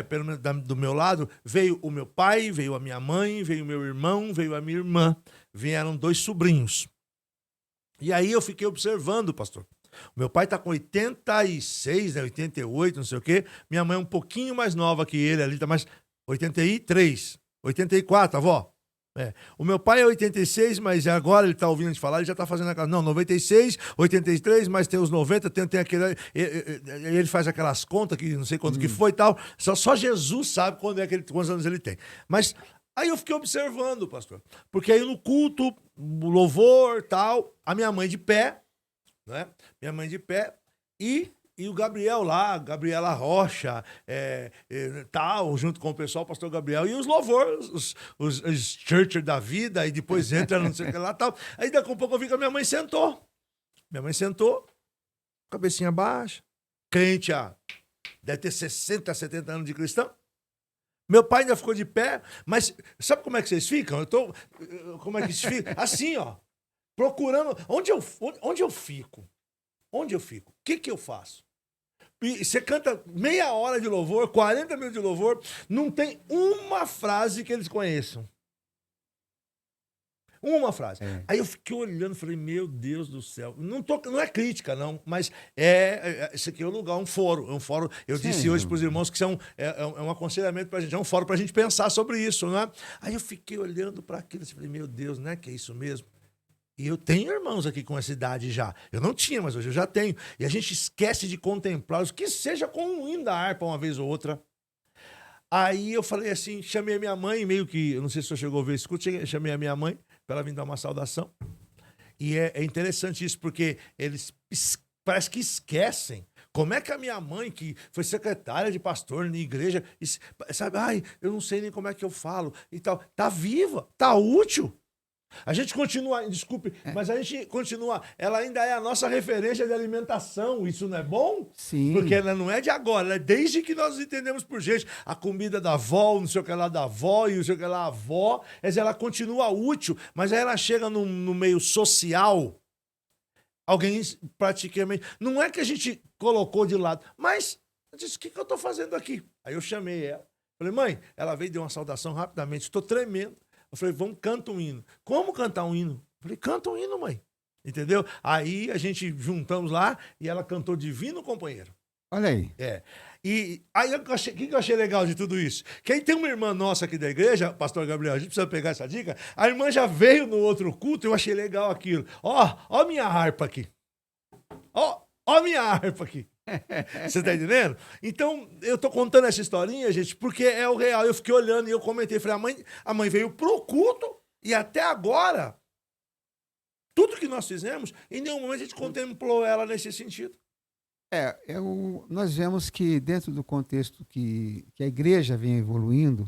pelo menos do meu lado, veio o meu pai, veio a minha mãe, veio o meu irmão, veio a minha irmã. Vieram 2 sobrinhos. E aí eu fiquei observando, pastor. O meu pai está com 86, né, 88, não sei o quê. Minha mãe é um pouquinho mais nova que ele, ali está mais 83, 84, avó. O meu pai é 86, mas agora ele tá ouvindo a gente falar, ele já tá fazendo aquela... Não, 96, 83, mas tem os 90, tem aquele... Ele faz aquelas contas que não sei quanto que foi e tal. Só Jesus sabe quantos anos ele tem. Mas aí eu fiquei observando, pastor. Porque aí no culto, o louvor e tal, a minha mãe de pé, né? Minha mãe de pé e o Gabriel lá, Gabriela Rocha, tal, junto com o pessoal, o pastor Gabriel, e os louvores, os church da vida, e depois entra, não sei o que lá, tal. Aí daqui a pouco eu vi que a minha mãe sentou. Minha mãe sentou, cabecinha baixa, crente, deve ter 60, 70 anos de cristão. Meu pai ainda ficou de pé, mas sabe como é que vocês ficam? Como é que vocês ficam? Assim, ó, procurando, onde eu fico? Onde eu fico? O que eu faço? E você canta meia hora de louvor, 40 minutos de louvor, não tem uma frase que eles conheçam. Uma frase. Aí eu fiquei olhando e falei, meu Deus do céu. Não é crítica, não, mas esse aqui é um lugar, um fórum. Eu disse hoje para os irmãos que um aconselhamento para a gente, é um fórum para a gente pensar sobre isso, né? Aí eu fiquei olhando para aquilo e falei, meu Deus, né? Que é isso mesmo? E eu tenho irmãos aqui com essa idade já. Eu não tinha, mas hoje eu já tenho. E a gente esquece de contemplá-los, que seja com um hino da harpa uma vez ou outra. Aí eu falei assim, chamei a minha mãe, meio que, eu não sei se o senhor chegou a ver esse culto, chamei a minha mãe para ela vir dar uma saudação. E é interessante isso, porque eles parece que esquecem. Como é que a minha mãe, que foi secretária de pastor na igreja, sabe, eu não sei nem como é que eu falo e tal, tá viva, tá útil. A gente continua, desculpe, mas a gente continua, ela ainda é a nossa referência de alimentação, isso não é bom? Sim. Porque ela não é de agora, ela é desde que nós entendemos por gente, a comida da avó, não sei o que lá da avó, e não sei o que lá da avó, ela continua útil, mas aí ela chega no meio social, alguém praticamente, não é que a gente colocou de lado, mas eu disse, o que eu tô fazendo aqui? Aí eu chamei ela, falei, mãe, ela veio e deu uma saudação rapidamente, estou tremendo. Eu falei, vamos cantar um hino. Como cantar um hino? Eu falei, canta um hino, mãe. Entendeu? Aí a gente juntamos lá e ela cantou Divino Companheiro. Olha aí. E aí o que eu achei legal de tudo isso? Que aí tem uma irmã nossa aqui da igreja, pastor Gabriel, a gente precisa pegar essa dica. A irmã já veio no outro culto e eu achei legal aquilo. Ó minha harpa aqui. Ó minha harpa aqui. Você tá entendendo? Então, eu tô contando essa historinha, gente, porque é o real. Eu fiquei olhando e eu comentei, falei, a mãe veio pro culto e até agora, tudo que nós fizemos, em nenhum momento a gente contemplou ela nesse sentido. Nós vemos que dentro do contexto que a igreja vem evoluindo,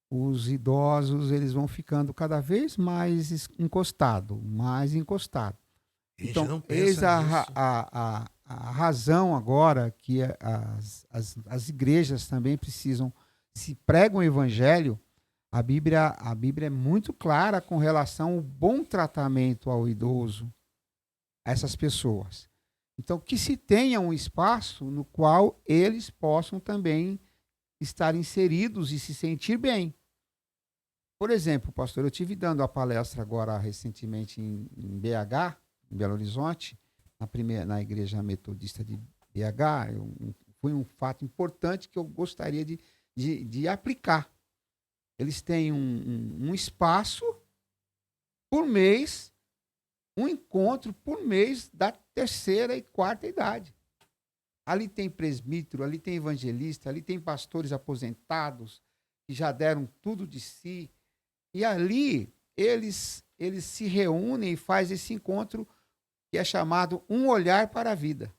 os idosos eles vão ficando cada vez mais encostados. Então, não pensa eis nisso. a razão agora que as igrejas também precisam, se pregam o evangelho, a Bíblia é muito clara com relação ao bom tratamento ao idoso, a essas pessoas. Então, que se tenha um espaço no qual eles possam também estar inseridos e se sentir bem. Por exemplo, pastor, eu estive dando a palestra agora recentemente em BH, em Belo Horizonte, na igreja metodista de BH, foi um fato importante que eu gostaria de aplicar. Eles têm um espaço por mês, um encontro por mês da 3ª e 4ª idade. Ali tem presbítero, ali tem evangelista, ali tem pastores aposentados que já deram tudo de si. E ali eles se reúnem e fazem esse encontro que é chamado Um Olhar para a Vida.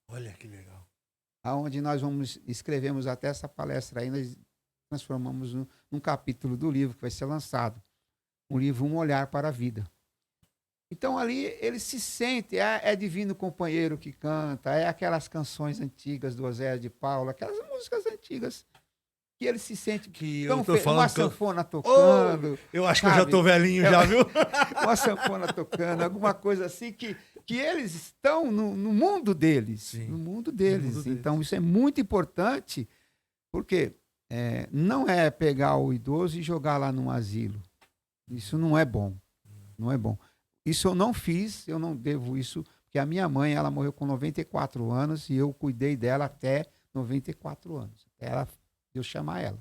Olha que legal. Onde nós escrevemos até essa palestra aí, nós transformamos num capítulo do livro que vai ser lançado. Um livro, Um Olhar para a Vida. Então ali ele se sente, é Divino Companheiro que canta, é aquelas canções antigas do Oséias de Paula, aquelas músicas antigas que ele se sente que tão eu tô falando uma sanfona tocando. Eu acho sabe? que eu já tô velhinho já, viu? Uma sanfona tocando, alguma coisa assim que eles estão no mundo deles. Sim, no mundo deles. mundo Então deles. isso é muito importante, porque não é pegar o idoso e jogar lá num asilo. Isso não é bom. Não é bom. Isso eu não fiz, eu não devo isso, porque a minha mãe, ela morreu com 94 anos e eu cuidei dela até 94 anos. Até eu chamar ela.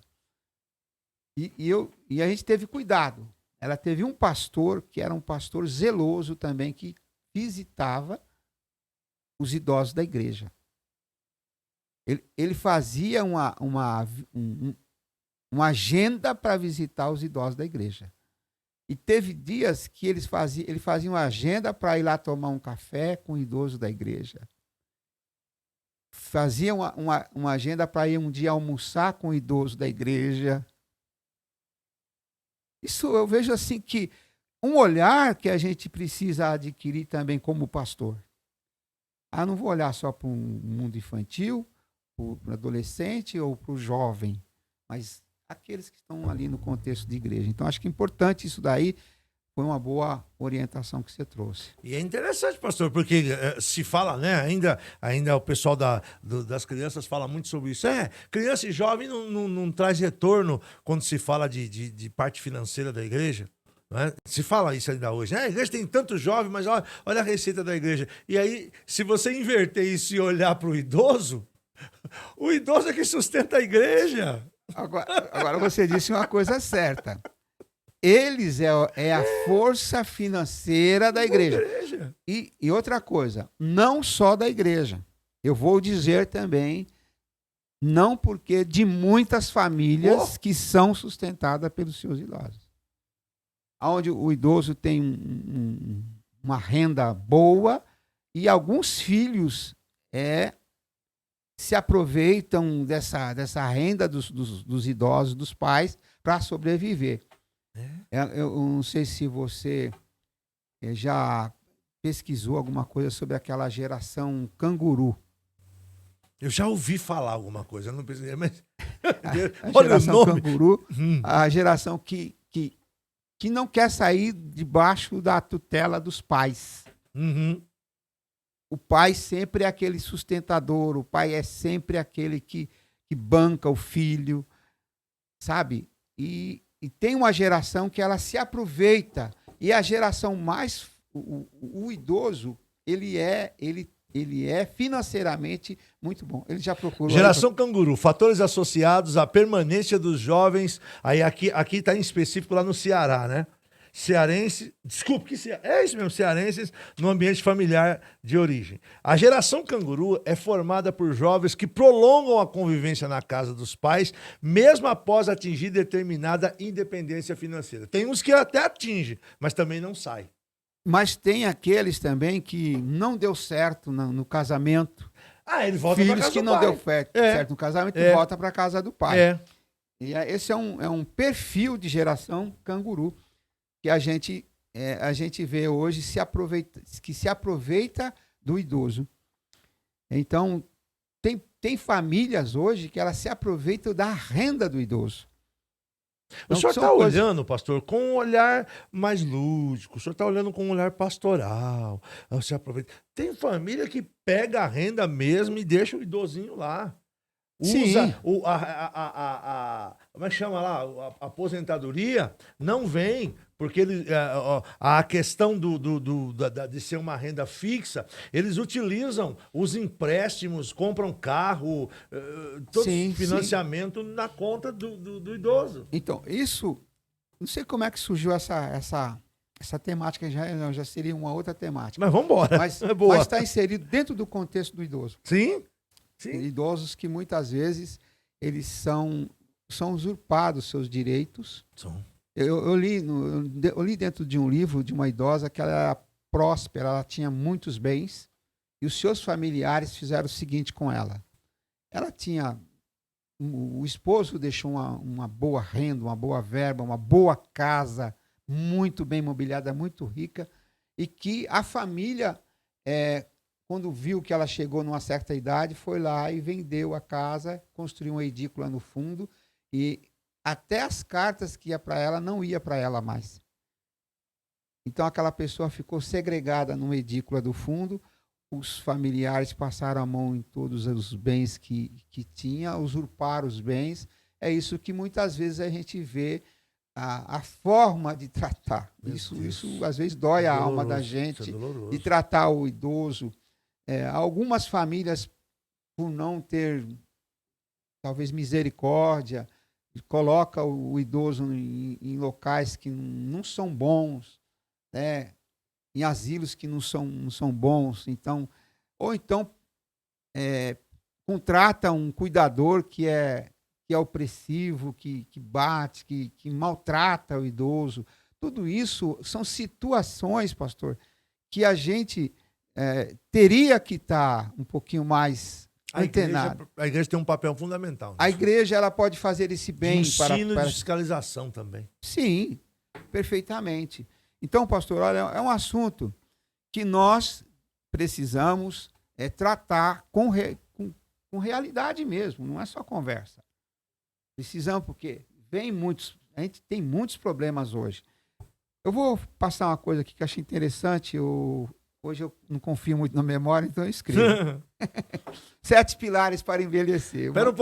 E a gente teve cuidado. Ela teve um pastor, que era um pastor zeloso também, que visitava os idosos da igreja. Ele fazia uma agenda para visitar os idosos da igreja. E teve dias que ele fazia uma agenda para ir lá tomar um café com o idoso da igreja. Fazia uma agenda para ir um dia almoçar com o idoso da igreja. Isso eu vejo assim que um olhar que a gente precisa adquirir também como pastor. Não vou olhar só para um mundo infantil, para o adolescente ou para o jovem, mas aqueles que estão ali no contexto de igreja. Então, acho que é importante isso daí. Foi uma boa orientação que você trouxe. E é interessante, pastor, porque se fala, né? Ainda o pessoal das crianças fala muito sobre isso. Criança e jovem não traz retorno quando se fala de parte financeira da igreja. Né? Se fala isso ainda hoje. A igreja tem tanto jovem, mas olha a receita da igreja. E aí, se você inverter isso e olhar para o idoso é que sustenta a igreja. Agora você disse uma coisa certa. Eles é a força financeira da igreja. E outra coisa, não só da igreja. Eu vou dizer também, não porque de muitas famílias que são sustentadas pelos seus idosos. Onde o idoso tem uma renda boa e alguns filhos se aproveitam dessa renda dos idosos, dos pais, para sobreviver. Eu não sei se você já pesquisou alguma coisa sobre aquela geração canguru. Eu já ouvi falar alguma coisa, não pesquisei, mas... A geração canguru, a geração que não quer sair debaixo da tutela dos pais. Uhum. O pai sempre é aquele sustentador, o pai é sempre aquele que banca o filho, sabe? E tem uma geração que ela se aproveita, e a geração mais... O idoso, ele é financeiramente muito bom. Ele já procurou... Geração canguru, fatores associados à permanência dos jovens, aí aqui está em específico lá no Ceará, né? Cearense, desculpe, é isso mesmo, cearenses no ambiente familiar de origem. A geração canguru é formada por jovens que prolongam a convivência na casa dos pais, mesmo após atingir determinada independência financeira. Tem uns que até atingem, mas também não saem. Mas tem aqueles também que não deu certo no casamento. Ele volta para casa do pai. Filhos que não deu certo no casamento e volta para casa do pai. E esse é um perfil de geração canguru que a gente vê hoje que se aproveita do idoso. Então, tem famílias hoje que elas se aproveitam da renda do idoso. O senhor está olhando, pastor, com um olhar mais lúdico, o senhor está olhando com um olhar pastoral. Você aproveita. Tem família que pega a renda mesmo e deixa o idosinho lá. Usa como é que chama lá? A aposentadoria não vem, porque a questão de ser uma renda fixa, eles utilizam os empréstimos, compram carro, todo financiamento na conta do idoso. Então, isso, não sei como é que surgiu essa temática, já seria uma outra temática. Mas vamos embora. Mas está inserido dentro do contexto do idoso. Sim. Idosos que muitas vezes eles são usurpados seus direitos. Eu li dentro de um livro de uma idosa que ela era próspera, ela tinha muitos bens, e os seus familiares fizeram o seguinte com ela. Ela tinha o esposo deixou uma boa renda, uma boa verba, uma boa casa, muito bem mobiliada, muito rica, e que a família, quando viu que ela chegou numa certa idade, foi lá e vendeu a casa, construiu uma edícula no fundo, e até as cartas que ia para ela, não ia para ela mais. Então aquela pessoa ficou segregada numa edícula do fundo, os familiares passaram a mão em todos os bens que tinha, usurparam os bens. É isso que muitas vezes a gente vê a forma de tratar. Isso às vezes dói a alma da gente, de tratar o idoso. Algumas famílias, por não ter, talvez, misericórdia, coloca o idoso em locais que não são bons, né? Em asilos que não são bons, então, ou então contrata um cuidador que é opressivo, que bate, que maltrata o idoso. Tudo isso são situações, pastor, que a gente teria que estar um pouquinho mais antenado. A igreja tem um papel fundamental nisso. A igreja ela pode fazer esse bem de ensino e de fiscalização também. Sim, perfeitamente. Então, pastor, olha, é um assunto que nós precisamos tratar com realidade mesmo, não é só conversa. Precisamos, porque a gente tem muitos problemas hoje. Eu vou passar uma coisa aqui que eu achei interessante. Hoje eu não confio muito na memória, então eu escrevo. 7 pilares para envelhecer. Espera um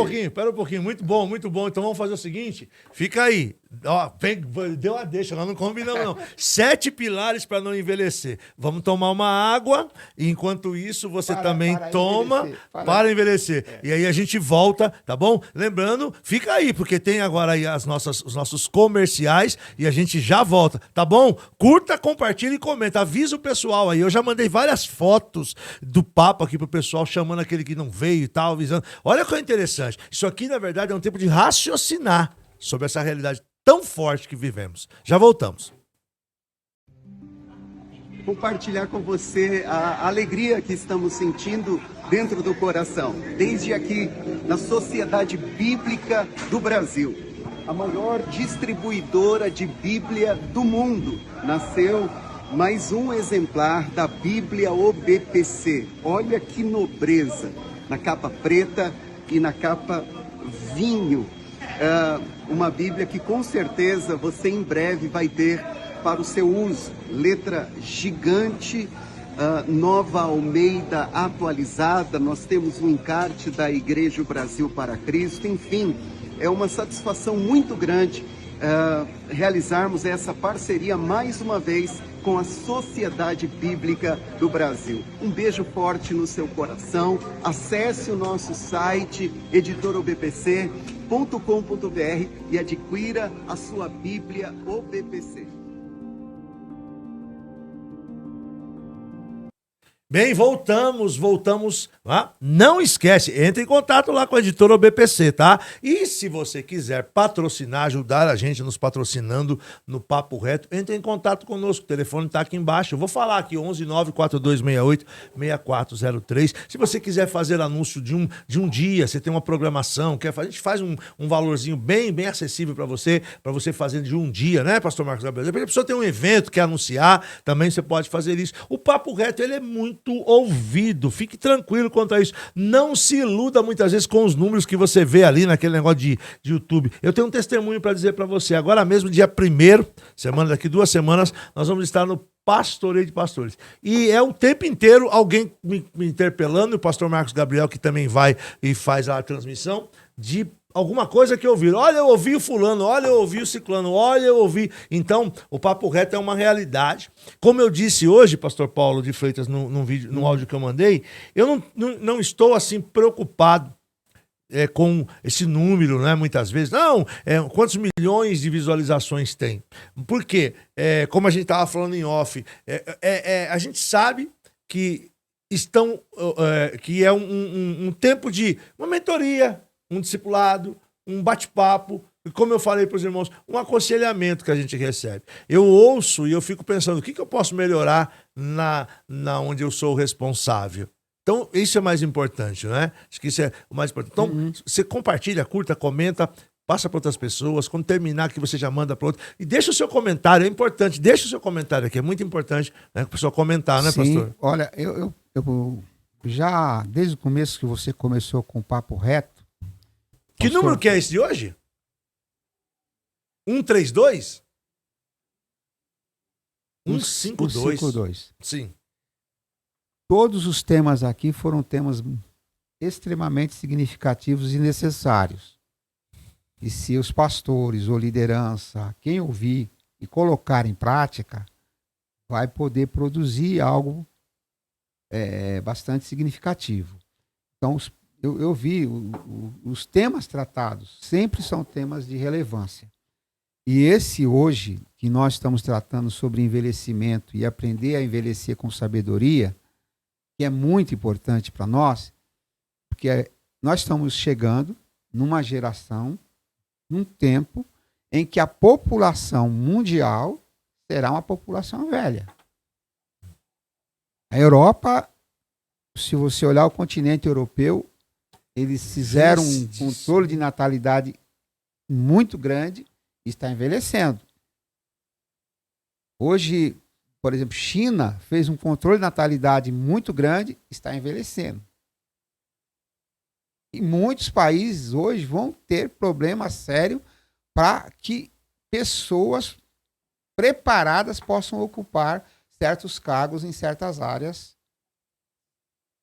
pouquinho. Muito bom. Então vamos fazer o seguinte. Fica aí. Ó, deu a deixa, nós não combinamos não. 7 pilares para não envelhecer. Vamos tomar uma água, e enquanto isso você também toma para envelhecer. E aí a gente volta, tá bom? Lembrando, fica aí, porque tem agora aí os nossos comerciais e a gente já volta, tá bom? Curta, compartilha e comenta. Avisa o pessoal aí. Eu já mandei várias fotos do papo aqui pro pessoal, chamando aquele que não veio e tal, avisando. Olha que é interessante. Isso aqui, na verdade, é um tempo de raciocinar sobre essa realidade tão forte que vivemos. Já voltamos. Compartilhar com você a alegria que estamos sentindo dentro do coração, desde aqui na Sociedade Bíblica do Brasil, a maior distribuidora de Bíblia do mundo. Nasceu mais um exemplar da Bíblia OBPC. Olha que nobreza, na capa preta e na capa vinho. Uma Bíblia que com certeza você em breve vai ter para o seu uso. Letra gigante, Nova Almeida atualizada. Nós temos um encarte da Igreja Brasil para Cristo. Enfim, é uma satisfação muito grande realizarmos essa parceria mais uma vez com a Sociedade Bíblica do Brasil. Um beijo forte no seu coração. Acesse o nosso site editorobpc.com.br e adquira a sua Bíblia OBPC. Bem, voltamos. Não esquece, entre em contato lá com a editora OBPC, tá? E se você quiser patrocinar, ajudar a gente nos patrocinando no Papo Reto, entre em contato conosco. O telefone tá aqui embaixo. Eu vou falar aqui, 11942686403. Se você quiser fazer anúncio de um dia, você tem uma programação, a gente faz um valorzinho bem acessível para você fazer de um dia, né, pastor Marcos Gabriel? Depois a pessoa tem um evento, quer anunciar, também você pode fazer isso. O Papo Reto, ele é muito ouvido, fique tranquilo quanto a isso. Não se iluda muitas vezes com os números que você vê ali naquele negócio de YouTube. Eu tenho um testemunho para dizer para você. Agora mesmo, dia 1º, daqui 2 semanas, nós vamos estar no Pastoreio de Pastores. E é o tempo inteiro alguém me interpelando, e o pastor Marcos Gabriel, que também vai e faz a transmissão, de alguma coisa que eu ouvi. Olha, eu ouvi o fulano, olha, eu ouvi o ciclano, olha, eu ouvi. Então, o Papo Reto é uma realidade. Como eu disse hoje, pastor Paulo de Freitas, no áudio que eu mandei, eu não estou assim preocupado com esse número, né? Muitas vezes. Não, quantos milhões de visualizações tem? Por quê? Como a gente estava falando em off, a gente sabe que que é um tempo de uma mentoria, um discipulado, um bate-papo, e como eu falei para os irmãos, um aconselhamento que a gente recebe. Eu ouço e eu fico pensando, o que eu posso melhorar na onde eu sou o responsável? Então, isso é mais importante, não é? Acho que isso é o mais importante. Então, você compartilha, curta, comenta, passa para outras pessoas. Quando terminar aqui, você já manda para outro. E deixa o seu comentário, é importante. Deixa o seu comentário aqui, é muito importante, né? A pessoa comentar, né, Sim, pastor? olha, eu já, desde o começo que você começou com o Papo Reto... Que pastor, número que é esse de hoje? 132? 152. 152. Sim. Todos os temas aqui foram temas extremamente significativos e necessários. E se os pastores ou liderança, quem ouvir e colocar em prática, vai poder produzir algo bastante significativo. Então, eu vi os temas tratados sempre são temas de relevância. E esse hoje, que nós estamos tratando sobre envelhecimento e aprender a envelhecer com sabedoria, que é muito importante para nós, porque nós estamos chegando numa geração, num tempo, em que a população mundial será uma população velha. A Europa, se você olhar o continente europeu, eles fizeram um controle de natalidade muito grande e está envelhecendo. Hoje, por exemplo, China fez um controle de natalidade muito grande e está envelhecendo. E muitos países hoje vão ter problema sério para que pessoas preparadas possam ocupar certos cargos em certas áreas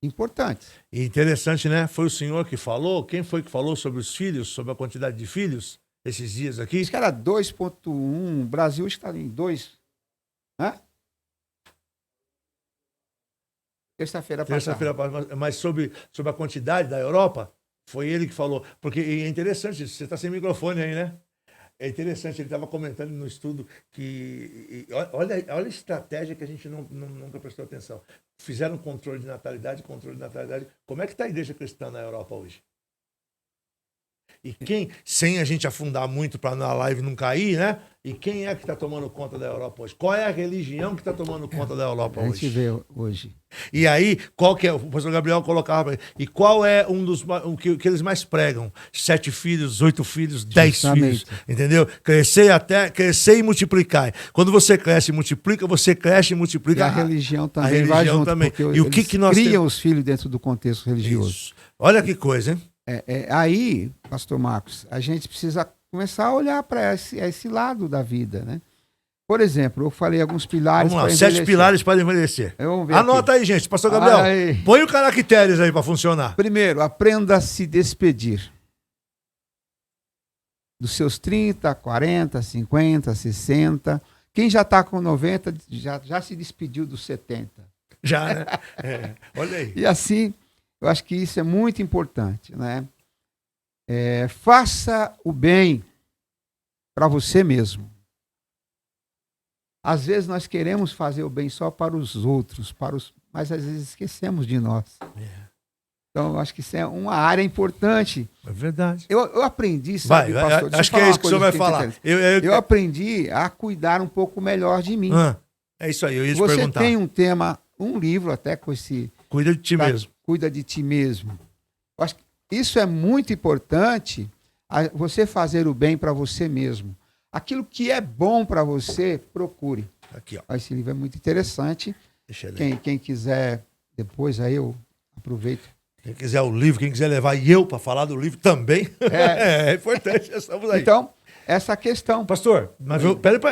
importantes. E interessante, né? Foi o senhor que falou? Quem foi que falou sobre os filhos, sobre a quantidade de filhos esses dias aqui? Acho que era 2,1, o Brasil está em 2. Hã? Terça-feira passada. Mas sobre a quantidade da Europa, foi ele que falou. Porque é interessante, você está sem microfone aí, né? É interessante, ele estava comentando no estudo que... Olha a estratégia que a gente nunca prestou atenção. Fizeram controle de natalidade. Como é que está a igreja cristã na Europa hoje? E quem, sem a gente afundar muito para na live não cair, né? E quem é que está tomando conta da Europa hoje? Qual é a religião que está tomando conta da Europa hoje? A gente vê hoje. E aí, qual que é? O pastor Gabriel colocava. E qual é o que eles mais pregam? 7 filhos, 8 filhos, 10 Justamente. filhos. Entendeu? Crescer e multiplicar. Quando você cresce e multiplica, você cresce e multiplica. E a religião também vai junto, também. porque E o que nós criam temos? os filhos dentro do contexto religioso. Isso. Olha que coisa, hein? Aí, pastor Marcos, a gente precisa começar a olhar para esse lado da vida, né? Por exemplo, eu falei alguns pilares Vamos lá, para 7 pilares para envelhecer. Vamos ver Anota aqui. aí, gente. Pastor Gabriel, Aí. põe o caracteres aí para funcionar. Primeiro, aprenda a se despedir. Dos seus 30, 40, 50, 60. Quem já está com 90, já se despediu dos 70. Já, né? Olha aí. E assim, eu acho que isso é muito importante, né? Faça o bem para você mesmo. Às vezes nós queremos fazer o bem só para os outros, mas às vezes esquecemos de nós. Então, eu acho que isso é uma área importante. É verdade. Eu aprendi, sabe, pastor? Deixa eu Acho que falar é uma isso que o senhor coisa vai falar. interessante. Eu aprendi a cuidar um pouco melhor de mim. É isso aí, eu ia te Você perguntar. tem um tema, um livro até com esse... Cuida de ti mesmo. Cuida de ti mesmo. Eu acho que isso é muito importante, você fazer o bem para você mesmo. Aquilo que é bom para você, procure. Aqui, ó. Esse livro é muito interessante. Deixa eu ler. Quem quiser, depois aí eu aproveito. Quem quiser o livro, quem quiser levar eu para falar do livro também, é importante. Estamos aí. Então, essa questão. Pastor, mas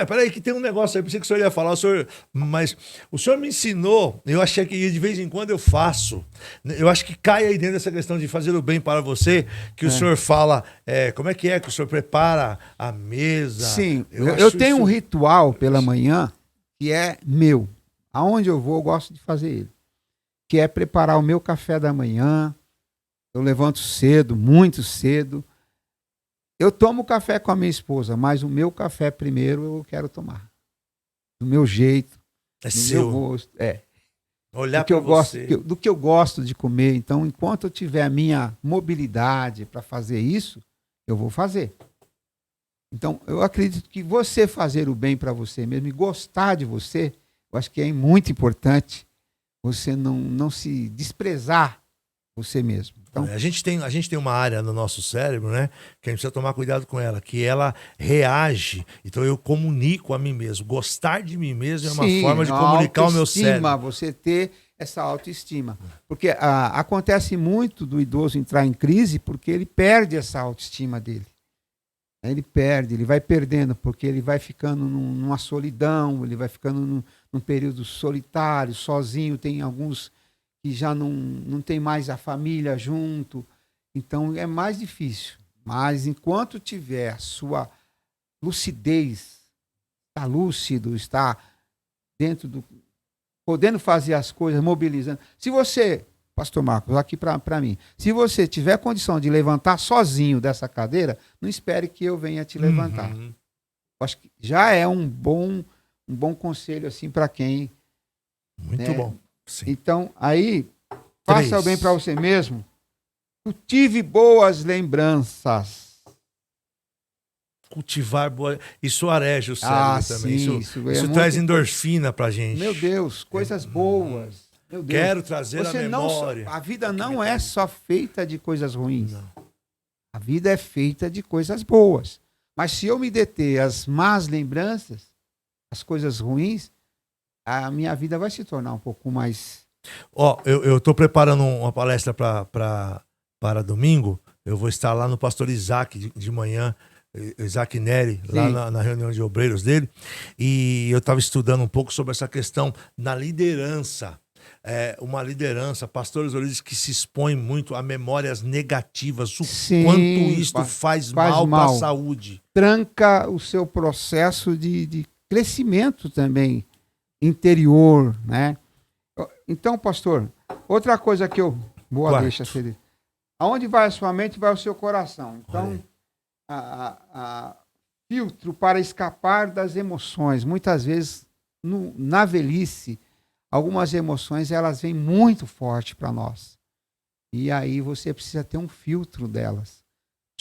peraí que tem um negócio aí, pensei que o senhor ia falar, mas o senhor me ensinou, eu achei que de vez em quando eu faço, eu acho que cai aí dentro dessa questão de fazer o bem para você, que o senhor fala, como é que o senhor prepara a mesa? Sim, eu tenho um ritual pela manhã que é meu, aonde eu vou eu gosto de fazer ele, que é preparar o meu café da manhã. Eu levanto cedo, muito cedo. Eu tomo café com a minha esposa, mas o meu café primeiro eu quero tomar. Do meu jeito, do seu. meu gosto. Olhar para você. Do que eu gosto de comer. Então, enquanto eu tiver a minha mobilidade para fazer isso, eu vou fazer. Então, eu acredito que você fazer o bem para você mesmo e gostar de você, eu acho que é muito importante você não se desprezar você mesmo. Então, A gente tem uma área no nosso cérebro, né? Que a gente precisa tomar cuidado com ela, que ela reage. Então eu comunico a mim mesmo. Gostar de mim mesmo é uma sim, forma de a comunicar o meu autoestima, cérebro. você ter essa autoestima. Porque acontece muito do idoso entrar em crise porque ele perde essa autoestima dele. Ele perde, ele vai perdendo, porque ele vai ficando numa solidão, ele vai ficando num período solitário, sozinho. Tem alguns que já não tem mais a família junto. Então é mais difícil. Mas enquanto tiver sua lucidez, está lúcido, está dentro do... podendo fazer as coisas, mobilizando. Se você, pastor Marcos, aqui para mim, se você tiver condição de levantar sozinho dessa cadeira, não espere que eu venha te levantar. Uhum. Acho que já é um bom conselho assim para quem... Muito né? bom. Sim. Então, aí, faça 3. o bem para você mesmo, cultive boas lembranças. Cultivar boa. Isso areja o cérebro também. Sim, Isso é muito traz endorfina pra gente. Meu Deus, coisas boas. Meu Deus. Quero trazer a memória. A vida não é só feita de coisas ruins. Não. A vida é feita de coisas boas. Mas se eu me deter às más lembranças, às coisas ruins, a minha vida vai se tornar um pouco mais... Ó, eu tô preparando uma palestra para domingo. Eu vou estar lá no pastor Isaac de manhã, Isaac Neri, lá na reunião de obreiros dele. E eu estava estudando um pouco sobre essa questão da liderança. Uma liderança, pastores origens que se expõem muito a memórias negativas, o quanto isto faz mal para a saúde. Tranca o seu processo de crescimento também interior, né? Então, pastor, outra coisa que eu... Boa, deixa ser. Aonde vai a sua mente, vai o seu coração. Então, filtro para escapar das emoções. Muitas vezes, na velhice, algumas emoções, elas vêm muito forte para nós. E aí você precisa ter um filtro delas.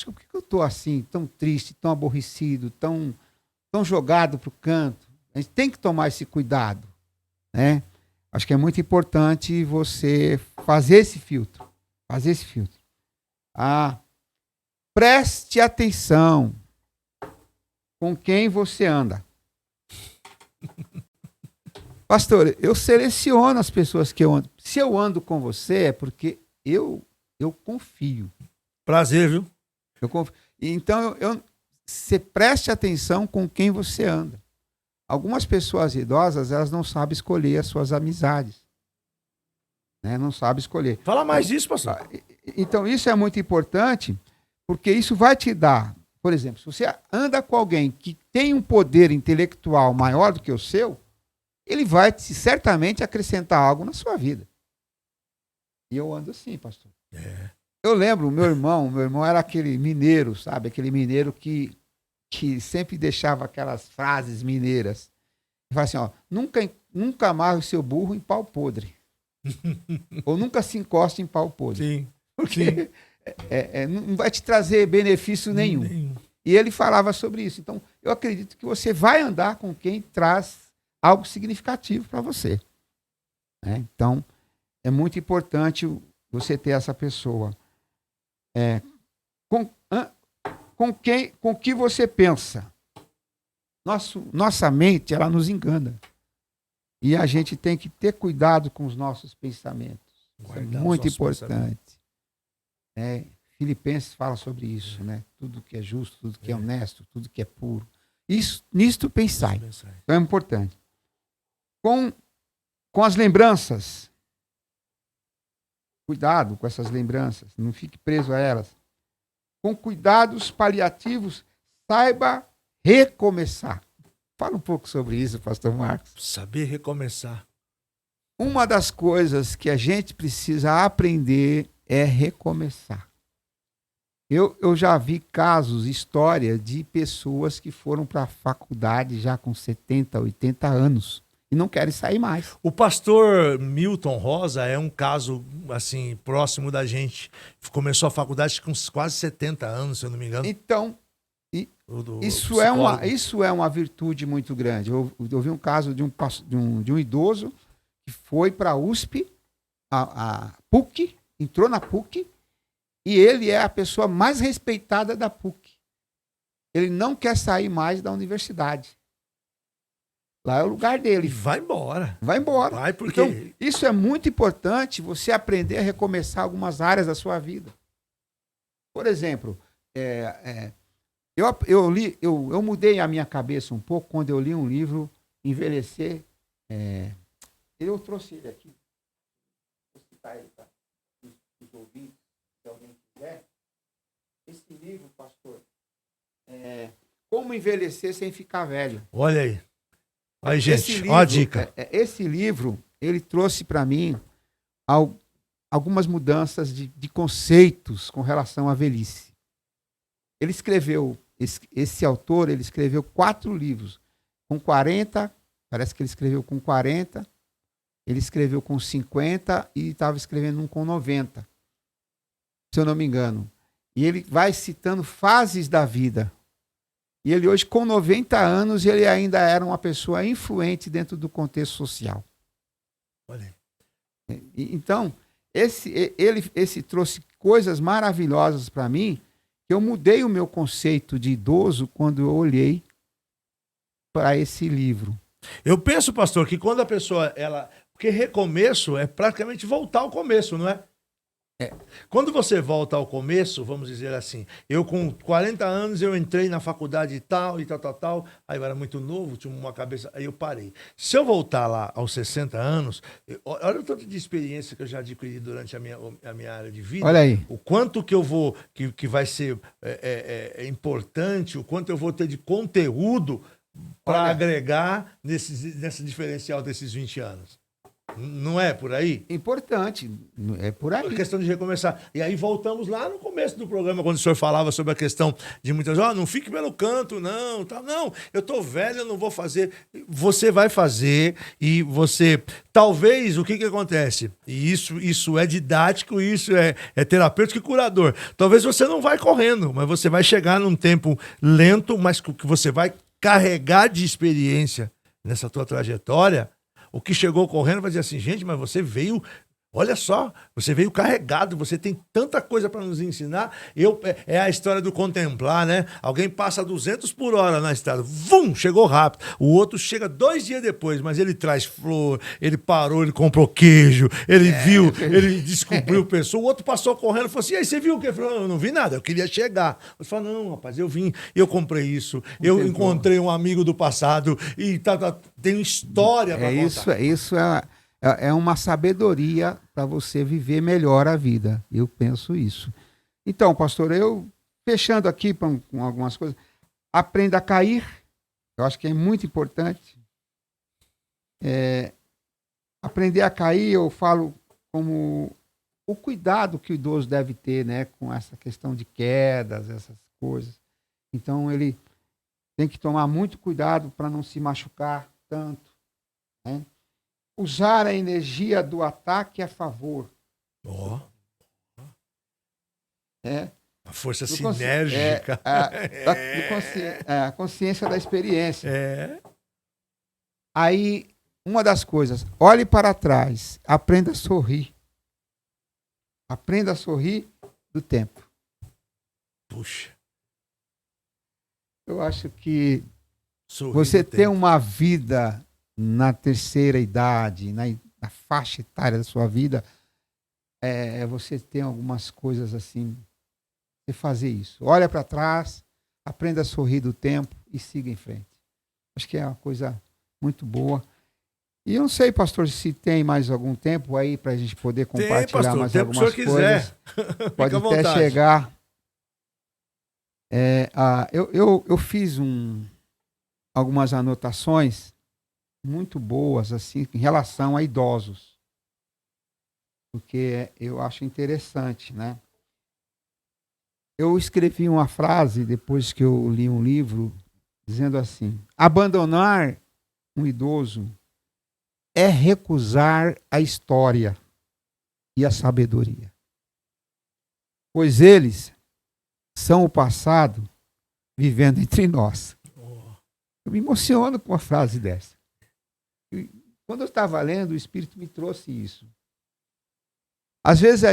Por que eu estou assim, tão triste, tão aborrecido, tão jogado para o canto? A gente tem que tomar esse cuidado, né? Acho que é muito importante você fazer esse filtro. Preste atenção com quem você anda. Pastor, eu seleciono as pessoas que eu ando. Se eu ando com você é porque eu confio. Prazer, viu? Eu confio. Então, você preste atenção com quem você anda. Algumas pessoas idosas, elas não sabem escolher as suas amizades. Né? Não sabem escolher. Fala mais disso, pastor. Então, isso é muito importante, porque isso vai te dar... Por exemplo, se você anda com alguém que tem um poder intelectual maior do que o seu, ele vai certamente acrescentar algo na sua vida. E eu ando assim, pastor. Eu lembro, o meu irmão era aquele mineiro, sabe? Aquele mineiro que sempre deixava aquelas frases mineiras. Ele fala assim, ó, nunca amarre o seu burro em pau podre. Ou nunca se encoste em pau podre. Sim. Porque não vai te trazer benefício nenhum. E ele falava sobre isso. Então, eu acredito que você vai andar com quem traz algo significativo para você. Né? Então, é muito importante você ter essa pessoa. Com que você pensa? Nossa mente, ela nos engana. E a gente tem que ter cuidado com os nossos pensamentos. É muito importante. Filipenses fala sobre isso, né? Tudo que é justo, tudo que é honesto, tudo que é puro. Nisto pensai. Então é importante. Com as lembranças. Cuidado com essas lembranças. Não fique preso a elas. Com cuidados paliativos, saiba recomeçar. Fala um pouco sobre isso, pastor Marcos. Saber recomeçar. Uma das coisas que a gente precisa aprender é recomeçar. Eu já vi casos, história de pessoas que foram para a faculdade já com 70, 80 anos e não querem sair mais. O pastor Milton Rosa é um caso assim próximo da gente. Começou a faculdade com quase 70 anos, se eu não me engano. Então, isso é uma virtude muito grande. Eu ouvi um caso de um idoso que foi para a USP, a PUC, entrou na PUC, e ele é a pessoa mais respeitada da PUC. Ele não quer sair mais da universidade. Lá é o lugar E dele. vai embora. Vai embora. Vai, porque... Então, isso é muito importante, você aprender a recomeçar algumas áreas da sua vida. Por exemplo, eu mudei a minha cabeça um pouco quando eu li um livro, Envelhecer. Eu trouxe ele aqui. Vou citar ele para os ouvintes, se alguém quiser. Esse livro, pastor, Como Envelhecer Sem Ficar Velho. Olha aí. Aí, gente, Livro, ó a dica. Esse livro, ele trouxe para mim algumas mudanças de conceitos com relação à velhice. Ele escreveu, esse autor, ele escreveu 4 livros. Com 40, parece que ele escreveu com 40, ele escreveu com 50 e estava escrevendo um com 90, se eu não me engano. E ele vai citando fases da vida. E ele hoje, com 90 anos, ele ainda era uma pessoa influente dentro do contexto social. Olha aí. Então, esse trouxe coisas maravilhosas para mim, que eu mudei o meu conceito de idoso quando eu olhei para esse livro. Eu penso, pastor, que quando a pessoa, porque recomeço é praticamente voltar ao começo, não é? Quando você volta ao começo, vamos dizer assim, eu com 40 anos, eu entrei na faculdade e tal, aí eu era muito novo, tinha uma cabeça, aí eu parei. Se eu voltar lá aos 60 anos, olha o tanto de experiência que eu já adquiri durante a minha área de vida. Olha aí. O quanto que eu vou, que vai ser importante, o quanto eu vou ter de conteúdo para agregar nesse diferencial desses 20 anos. Não é por aí? Importante, é por aí. A questão de recomeçar. E aí voltamos lá no começo do programa, quando o senhor falava sobre a questão de muitas vezes, não fique pelo canto, não, tá, não, eu tô velho, eu não vou fazer. Você vai fazer e você, talvez, o que acontece? E isso é didático, isso é terapêutico e curador. Talvez você não vai correndo, mas você vai chegar num tempo lento, mas que você vai carregar de experiência nessa tua trajetória. O que chegou correndo vai dizer assim, gente, mas você veio, olha só, você veio carregado, você tem tanta coisa para nos ensinar. É a história do contemplar, né? Alguém passa 200 por hora na estrada, vum, chegou rápido. O outro chega 2 dias depois, mas ele traz flor, ele parou, ele comprou queijo, ele viu, ele descobriu pessoa. O outro passou correndo e falou assim, e aí, você viu o quê? Ele falou, eu não vi nada, eu queria chegar. Você fala, não, rapaz, eu vim, eu comprei isso, eu encontrei um amigo do passado e tem história para contar. Isso é uma sabedoria para você viver melhor a vida. Eu penso isso. Então, pastor, eu fechando aqui com algumas coisas, aprenda a cair. Eu acho que é muito importante. Aprender a cair, eu falo como o cuidado que o idoso deve ter, né, com essa questão de quedas, essas coisas. Então, ele tem que tomar muito cuidado para não se machucar tanto, né? Usar a energia do ataque a favor. A força sinérgica. A consciência da experiência. Aí, uma das coisas, olhe para trás, aprenda a sorrir. Aprenda a sorrir do tempo. Puxa. Eu acho que Sorrir você do ter tempo. uma vida na terceira idade, na faixa etária da sua vida, você tem algumas coisas assim, você fazer isso. Olha para trás, aprenda a sorrir do tempo e siga em frente. Acho que é uma coisa muito boa. E eu não sei, pastor, se tem mais algum tempo aí para a gente poder compartilhar pastor, mais o tempo que o algumas senhor coisas. quiser. Pode Fica à até vontade. chegar. Eu fiz algumas anotações muito boas assim em relação a idosos, porque eu acho interessante, né? Eu escrevi uma frase depois que eu li um livro dizendo assim: abandonar um idoso é recusar a história e a sabedoria, pois eles são o passado vivendo entre nós. Eu me emociono com uma frase dessa. quando eu estava lendo, o Espírito me trouxe isso. Às vezes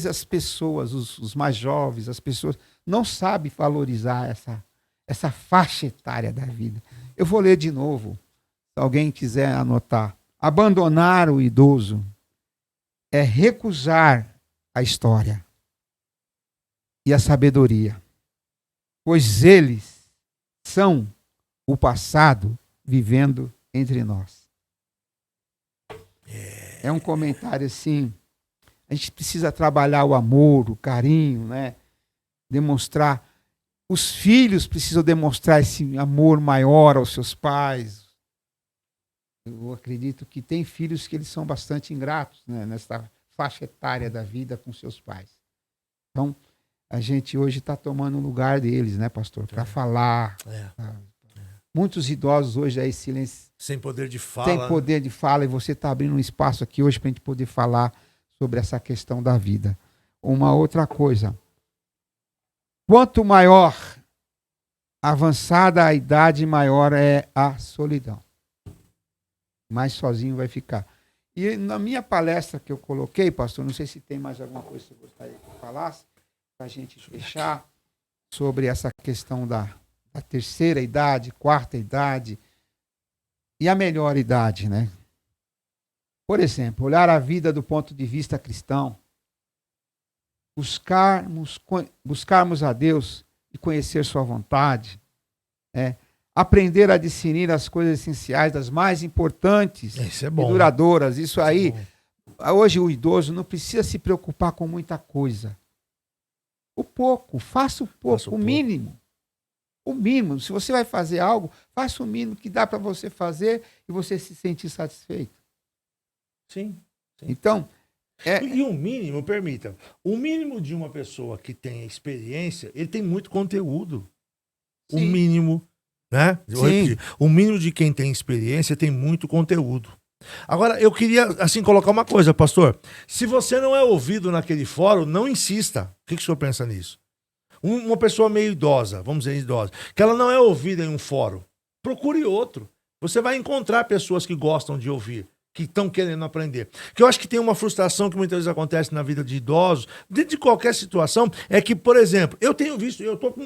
as pessoas, os mais jovens, as pessoas, não sabem valorizar essa faixa etária da vida. Eu vou ler de novo, se alguém quiser anotar. Abandonar o idoso é recusar a história e a sabedoria, pois eles são o passado vivendo entre nós. É um comentário assim. A gente precisa trabalhar o amor, o carinho, né? Demonstrar. Os filhos precisam demonstrar esse amor maior aos seus pais. Eu acredito que tem filhos que eles são bastante ingratos, né? Nessa faixa etária da vida com seus pais. Então, a gente hoje está tomando o lugar deles, né, pastor? Para falar. Muitos idosos hoje aí sem poder de fala. Sem poder de fala, e você está abrindo um espaço aqui hoje para a gente poder falar sobre essa questão da vida. Uma outra coisa. Quanto maior avançada a idade, maior é a solidão. Mais sozinho vai ficar. E na minha palestra que eu coloquei, pastor, não sei se tem mais alguma coisa que você gostaria que eu falasse, para a gente fechar sobre essa questão da terceira idade, quarta idade e a melhor idade, né? Por exemplo, olhar a vida do ponto de vista cristão, buscarmos a Deus e conhecer sua vontade, aprender a discernir as coisas essenciais das mais importantes e duradouras. Isso aí, hoje o idoso não precisa se preocupar com muita coisa. O pouco, faça o pouco, o mínimo. O mínimo. Se você vai fazer algo, faça o mínimo que dá para você fazer e você se sentir satisfeito. Sim. Então, e o mínimo, permita, o mínimo de uma pessoa que tem experiência, ele tem muito conteúdo. Sim. O mínimo, né? Sim. O mínimo de quem tem experiência tem muito conteúdo. Agora, eu queria, assim, colocar uma coisa, pastor. Se você não é ouvido naquele fórum, não insista. O que o senhor pensa nisso? Uma pessoa meio idosa, vamos dizer idosa, que ela não é ouvida em um fórum, procure outro. Você vai encontrar pessoas que gostam de ouvir, que estão querendo aprender. Que eu acho que tem uma frustração que muitas vezes acontece na vida de idosos, dentro de qualquer situação, é que, por exemplo, eu tenho visto, eu tô com,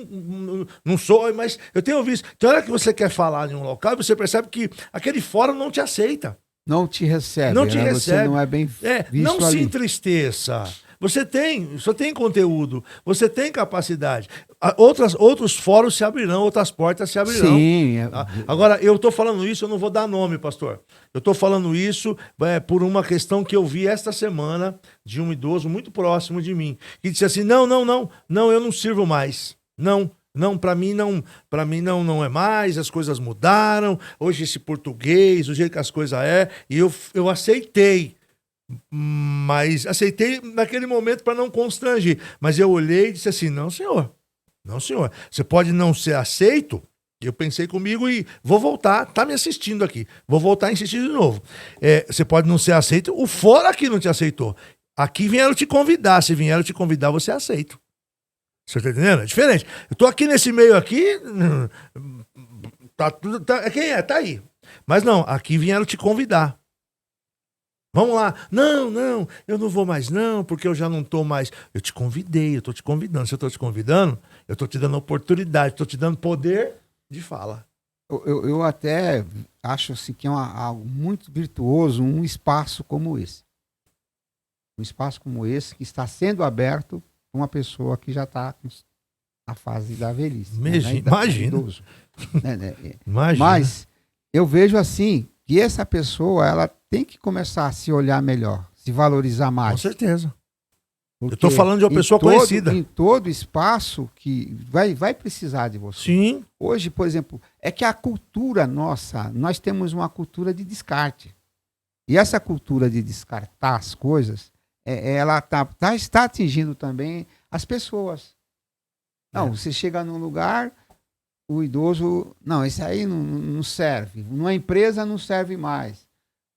não sou, mas eu tenho visto, tem hora que você quer falar em um local e você percebe que aquele fórum não te aceita. Não te recebe. Não te recebe. Você não é bem visto não ali. Se entristeça. Você tem conteúdo, você tem capacidade. Outros fóruns se abrirão, outras portas se abrirão. Sim. Agora, eu estou falando isso, eu não vou dar nome, pastor. Eu estou falando isso por uma questão que eu vi esta semana de um idoso muito próximo de mim, que disse assim, não, eu não sirvo mais. Não, para mim não é mais, as coisas mudaram, hoje esse português, o jeito que as coisas e eu aceitei. Mas aceitei naquele momento para não constranger. Mas eu olhei e disse assim, não senhor, você pode não ser aceito. Eu pensei comigo e vou voltar, tá me assistindo aqui, vou voltar a insistir de novo. Você pode não ser aceito, o fora aqui não te aceitou. Aqui vieram te convidar, se vieram te convidar, você é aceito. Você tá entendendo? É diferente. Eu tô aqui nesse meio aqui, quem é? Tá aí. Mas não, aqui vieram te convidar. Vamos lá. Não, eu não vou mais não, porque eu já não tô mais. Eu te convidei, eu tô te convidando. Se eu tô te convidando, eu tô te dando oportunidade, tô te dando poder de fala. Eu até acho assim, que é algo muito virtuoso um espaço como esse. Um espaço como esse que está sendo aberto para uma pessoa que já está na fase da velhice. Imagina. Imagina. Mas eu vejo assim, que essa pessoa ela tem que começar a se olhar melhor, se valorizar mais. Com certeza. Eu estou falando de uma pessoa conhecida. Em todo espaço que vai precisar de você. Sim. Hoje, por exemplo, é que a cultura nossa, nós temos uma cultura de descarte. E essa cultura de descartar as coisas, ela está atingindo também as pessoas. Não, você chega num lugar, o idoso, não, esse aí não serve. Numa empresa não serve mais.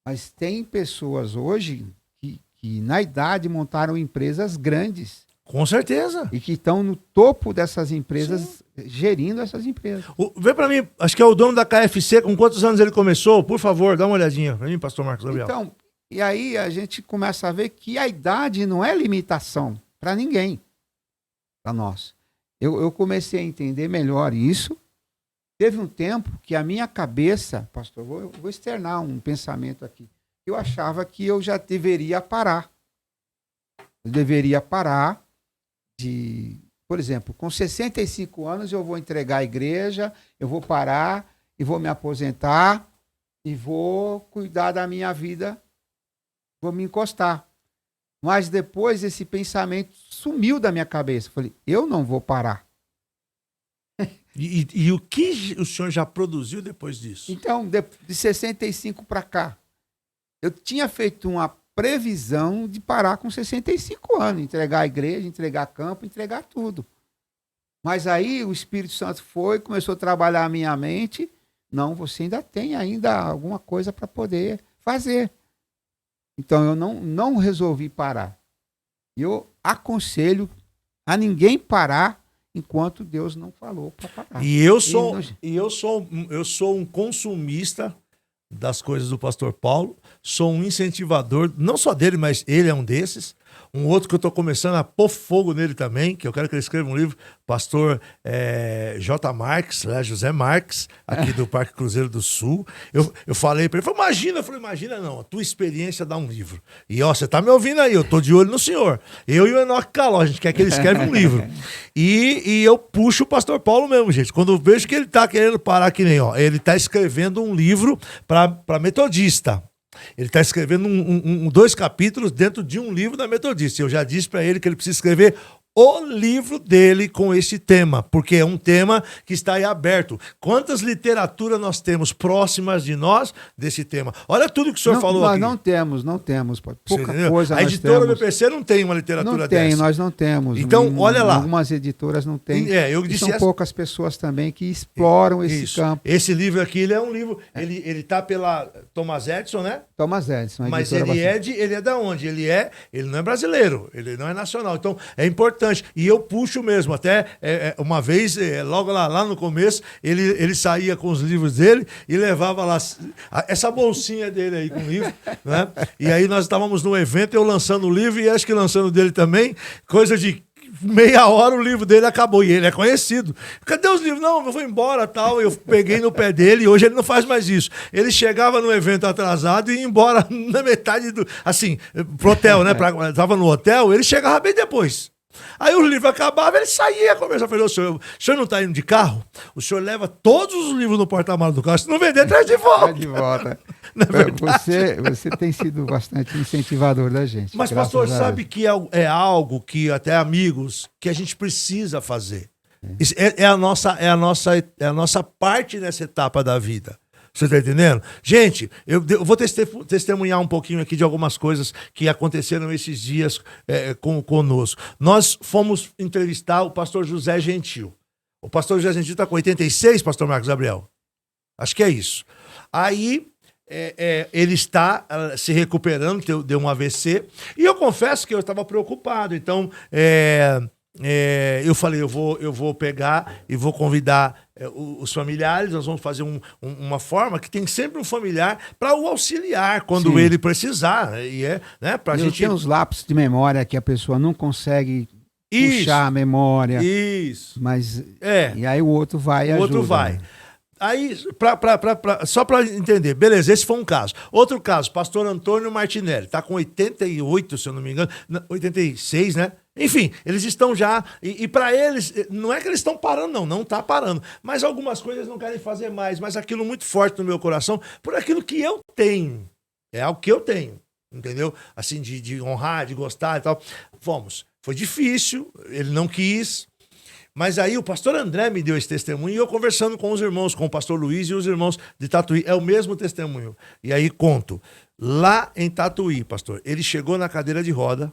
Mas tem pessoas hoje que na idade montaram empresas grandes. Com certeza. E que estão no topo dessas empresas gerindo essas empresas. Vê pra mim, acho que é o dono da KFC, com quantos anos ele começou? Por favor, dá uma olhadinha pra mim, pastor Marcos Gabriel. Então, e aí a gente começa a ver que a idade não é limitação para ninguém, para nós. Eu comecei a entender melhor isso. Teve um tempo que a minha cabeça, pastor, vou externar um pensamento aqui. Eu achava que eu já deveria parar. Eu deveria parar de, por exemplo, com 65 anos eu vou entregar a igreja, eu vou parar e vou me aposentar e vou cuidar da minha vida, vou me encostar. Mas depois esse pensamento sumiu da minha cabeça. Eu falei, eu não vou parar. E o que o senhor já produziu depois disso? Então, de 65 para cá, eu tinha feito uma previsão de parar com 65 anos, entregar a igreja, entregar campo, entregar tudo. Mas aí o Espírito Santo começou a trabalhar a minha mente. Não, você ainda tem alguma coisa para poder fazer. Então eu não resolvi parar. Eu aconselho a ninguém parar enquanto Deus não falou para parar. E eu sou um consumista das coisas do pastor Paulo, sou um incentivador, não só dele, mas ele é um desses. Um outro que eu estou começando a pôr fogo nele também, que eu quero que ele escreva um livro, pastor J. Marques, José Marques, aqui do Parque Cruzeiro do Sul. Eu falei para ele, imagina não, a tua experiência dá um livro. E ó, você tá me ouvindo aí, eu tô de olho no senhor. Eu e o Enoque Caló, a gente quer que ele escreva um livro. E eu puxo o pastor Paulo mesmo, gente. Quando eu vejo que ele tá querendo parar que nem, ó, ele tá escrevendo um livro para metodista. Ele está escrevendo 2 capítulos dentro de um livro da Metodista. Eu já disse para ele que ele precisa escrever o livro dele com esse tema, porque é um tema que está aí aberto. Quantas literaturas nós temos próximas de nós desse tema? Olha tudo que o senhor falou aqui. Nós não temos. Pouca coisa a nós editora temos. BPC não tem uma literatura dessa. Nós não temos. Então, olha lá. Algumas editoras não têm. Eu disse são poucas pessoas também que exploram esse campo. Esse livro aqui, ele é um livro, ele tá pela Thomas Edison, né? Thomas Edison. Mas ele é da onde? Ele não é brasileiro, ele não é nacional. Então, é importante. E eu puxo mesmo. Até uma vez, logo lá no começo, ele saía com os livros dele e levava lá essa bolsinha dele aí com o livro, né? E aí nós estávamos num evento, eu lançando o livro e acho que lançando o dele também, coisa de meia hora o livro dele acabou. E ele é conhecido. Cadê os livros? Não, eu vou embora, tal. Eu peguei no pé dele e hoje ele não faz mais isso. Ele chegava no evento atrasado e ia embora na metade do... Assim, pro hotel, né? Tava no hotel, ele chegava bem depois. Aí o livro acabava, ele saía, conversava. Eu falei, o senhor não está indo de carro? O senhor leva todos os livros no porta-malas do carro. Se não vender, traz de volta. Traz de volta. Você tem sido bastante incentivador da gente. Mas, pastor, sabe que é algo que até amigos que a gente precisa fazer. É a nossa parte nessa etapa da vida. Você está entendendo? Gente, eu vou testemunhar um pouquinho aqui de algumas coisas que aconteceram esses dias conosco. Nós fomos entrevistar o pastor José Gentil. O pastor José Gentil está com 86, pastor Marcos Gabriel? Acho que é isso. Aí ele está se recuperando, deu um AVC, e eu confesso que eu estava preocupado. Então, eu falei, eu vou pegar e vou convidar os familiares, nós vamos fazer uma forma que tem sempre um familiar para o auxiliar quando ele precisar. Né, pra gente... Tem uns lapsos de memória que a pessoa não consegue puxar a memória. Isso. Mas, e aí o outro vai e ajuda. O outro vai. Né? Aí, só para entender, beleza, esse foi um caso. Outro caso, pastor Antônio Martinelli, está com 88, se eu não me engano, 86, né? Enfim, eles estão já, e para eles, não é que eles estão parando, não está parando, mas algumas coisas não querem fazer mais, mas aquilo muito forte no meu coração, por aquilo que eu tenho, é algo que eu tenho, entendeu? Assim, de honrar, de gostar e tal. Fomos, foi difícil, ele não quis, mas aí o pastor André me deu esse testemunho e eu conversando com os irmãos, com o pastor Luiz e os irmãos de Tatuí, é o mesmo testemunho. E aí conto, lá em Tatuí, pastor, ele chegou na cadeira de roda,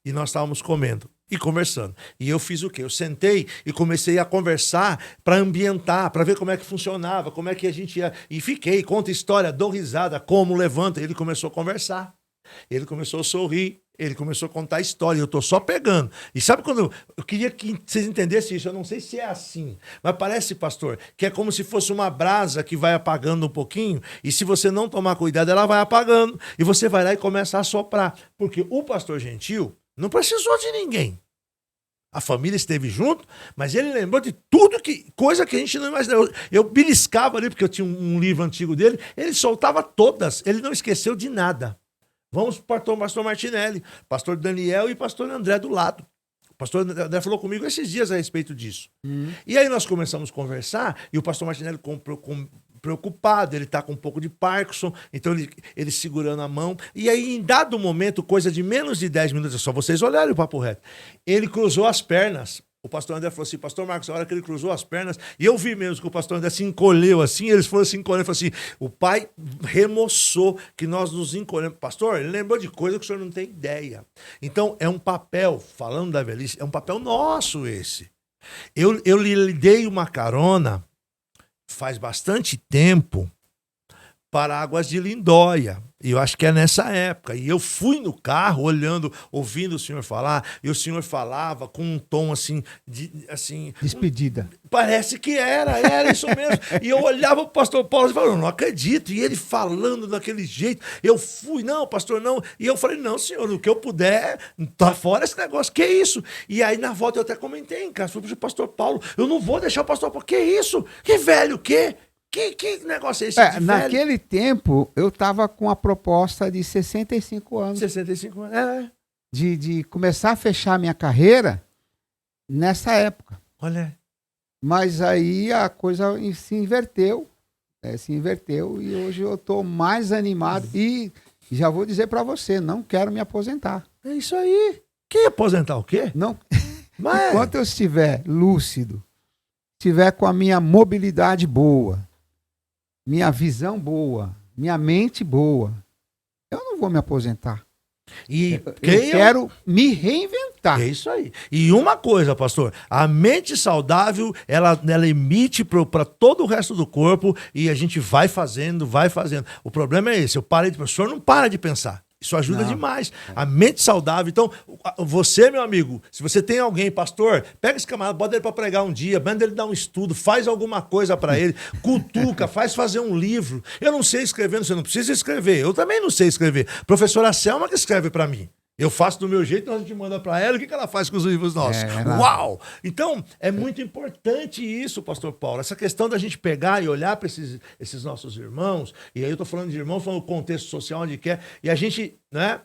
e nós estávamos comendo e conversando. E eu fiz o quê? Eu sentei e comecei a conversar para ambientar, para ver como é que funcionava, como é que a gente ia. E fiquei, conta história, dou risada, como, levanta. Ele começou a conversar. Ele começou a sorrir, ele começou a contar a história, eu tô só pegando. E sabe quando eu queria que vocês entendessem isso, eu não sei se é assim, mas parece, pastor, que é como se fosse uma brasa que vai apagando um pouquinho, e se você não tomar cuidado, ela vai apagando, e você vai lá e começa a soprar. Porque o pastor Gentil não precisou de ninguém. A família esteve junto, mas ele lembrou de tudo coisa que a gente não imaginava. Eu beliscava ali, porque eu tinha um livro antigo dele, ele soltava todas, ele não esqueceu de nada. Vamos para o pastor Martinelli, pastor Daniel e pastor André do lado. O pastor André falou comigo esses dias a respeito disso. E aí nós começamos a conversar, e o pastor Martinelli preocupado, ele está com um pouco de Parkinson, então ele segurando a mão, e aí em dado momento, coisa de menos de 10 minutos, é só vocês olharem o papo reto, ele cruzou as pernas. O pastor André falou assim, pastor Marcos, a hora que ele cruzou as pernas, e eu vi mesmo que o pastor André se encolheu assim, eles foram se encolhendo, falou assim, o pai remoçou que nós nos encolhemos. Pastor, ele lembrou de coisa que o senhor não tem ideia. Então, é um papel, falando da velhice, é um papel nosso esse. Eu lhe dei uma carona faz bastante tempo para Águas de Lindóia. E eu acho que é nessa época. E eu fui no carro, olhando, ouvindo o senhor falar, e o senhor falava com um tom assim... Despedida. Parece que era isso mesmo. E eu olhava o pastor Paulo e falava, eu não acredito. E ele falando daquele jeito. Eu fui, não, pastor, não. E eu falei, não, senhor, o que eu puder, tá fora esse negócio. Que isso? E aí, na volta, eu até comentei em casa, falei pro pastor Paulo, eu não vou deixar o pastor Paulo. Que isso? Que velho, o quê? Que negócio é esse? Naquele tempo, eu estava com a proposta de 65 anos. 65 anos, é. De começar a fechar minha carreira nessa época. Olha. Mas aí a coisa se inverteu. E hoje eu estou mais animado. E já vou dizer para você, não quero me aposentar. É isso aí. Quer aposentar o quê? Não. Mas... Enquanto eu estiver lúcido, estiver com a minha mobilidade boa, minha visão boa, minha mente boa, eu não vou me aposentar. E eu quero me reinventar. É isso aí. E uma coisa, pastor, a mente saudável, ela emite para todo o resto do corpo e a gente vai fazendo. O problema é esse, o senhor não para de pensar. Isso ajuda demais. A mente saudável. Então, você, meu amigo, se você tem alguém, pastor, pega esse camarada, bota ele para pregar um dia, manda ele dar um estudo, faz alguma coisa para ele, cutuca, faz fazer um livro. Eu não sei escrever, você não precisa escrever. Eu também não sei escrever. Professora Selma que escreve para mim. Eu faço do meu jeito, a gente manda para ela, o que ela faz com os livros nossos? Uau! Então, é muito importante isso, pastor Paulo, essa questão da gente pegar e olhar para esses nossos irmãos, e aí eu estou falando de irmãos, falando do contexto social onde quer, e a gente, né,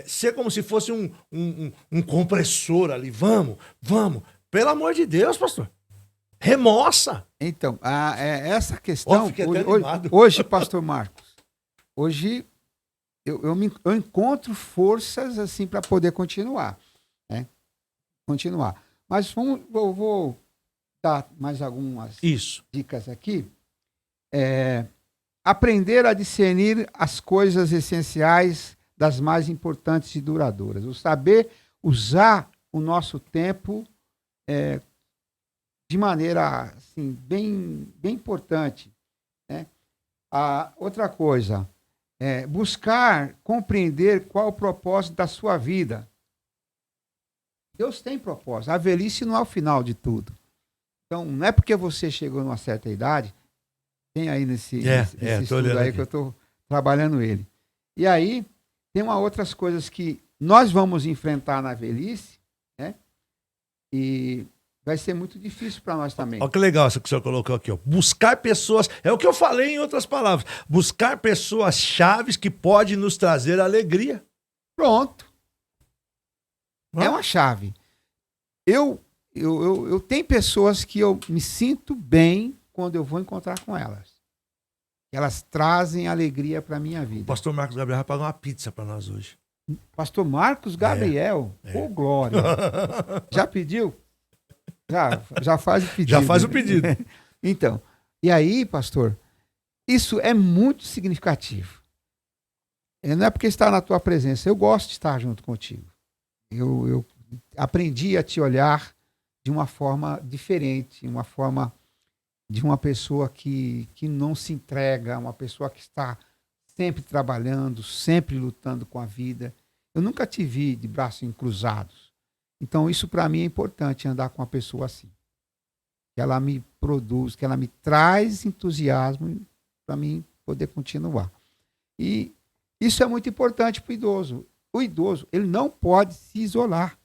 ser como se fosse um compressor ali, vamos, pelo amor de Deus, pastor, remoça! Então, essa questão, hoje, pastor Marcos, hoje... Eu encontro forças assim para poder continuar, né? Mas eu vou dar mais algumas dicas aqui. Aprender a discernir as coisas essenciais das mais importantes e duradouras. O saber usar o nosso tempo de maneira assim, bem importante, né? Outra coisa... buscar compreender qual o propósito da sua vida. Deus tem propósito. A velhice não é o final de tudo. Então, não é porque você chegou numa certa idade, tem aí nesse estudo aí que eu estou trabalhando ele. E aí, tem outras coisas que nós vamos enfrentar na velhice, né? E vai ser muito difícil para nós também. Olha que legal isso que o senhor colocou aqui. Ó. Buscar pessoas... É o que eu falei em outras palavras. Buscar pessoas chaves que podem nos trazer alegria. Pronto. É uma chave. Eu tenho pessoas que eu me sinto bem quando eu vou encontrar com elas. Elas trazem alegria para a minha vida. O pastor Marcos Gabriel vai pagar uma pizza para nós hoje. Pastor Marcos Gabriel? Ô, glória. Já pediu? Já faz o pedido. Já faz o pedido. Então, e aí, pastor, isso é muito significativo. Não é porque está na tua presença. Eu gosto de estar junto contigo. Eu aprendi a te olhar de uma forma diferente, uma forma de uma pessoa que não se entrega, uma pessoa que está sempre trabalhando, sempre lutando com a vida. Eu nunca te vi de braços cruzados. Então, isso para mim é importante, andar com uma pessoa assim. Que ela me produz, que ela me traz entusiasmo para mim poder continuar. E isso é muito importante para o idoso. O idoso, ele não pode se isolar.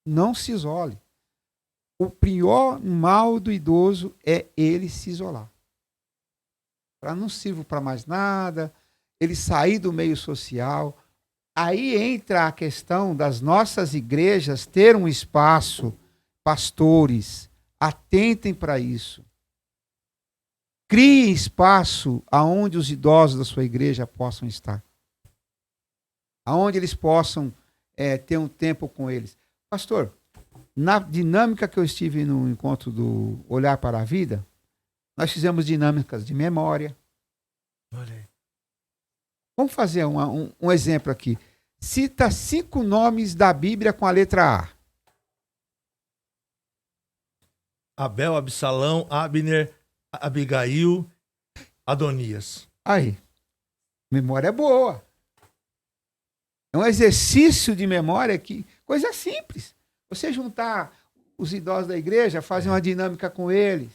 Não se isole. O pior mal do idoso é ele se isolar. Para não sirvo para mais nada, ele sair do meio social. Aí entra a questão das nossas igrejas ter um espaço, pastores, atentem para isso. Criem espaço aonde os idosos da sua igreja possam estar. Aonde eles possam ter um tempo com eles. Pastor, na dinâmica que eu estive no encontro do Olhar para a Vida, nós fizemos dinâmicas de memória. Olha aí. Vamos fazer um exemplo aqui. Cita 5 nomes da Bíblia com a letra A. Abel, Absalão, Abner, Abigail, Adonias. Aí. Memória é boa. É um exercício de memória que... Coisa simples. Você juntar os idosos da igreja, fazer uma dinâmica com eles.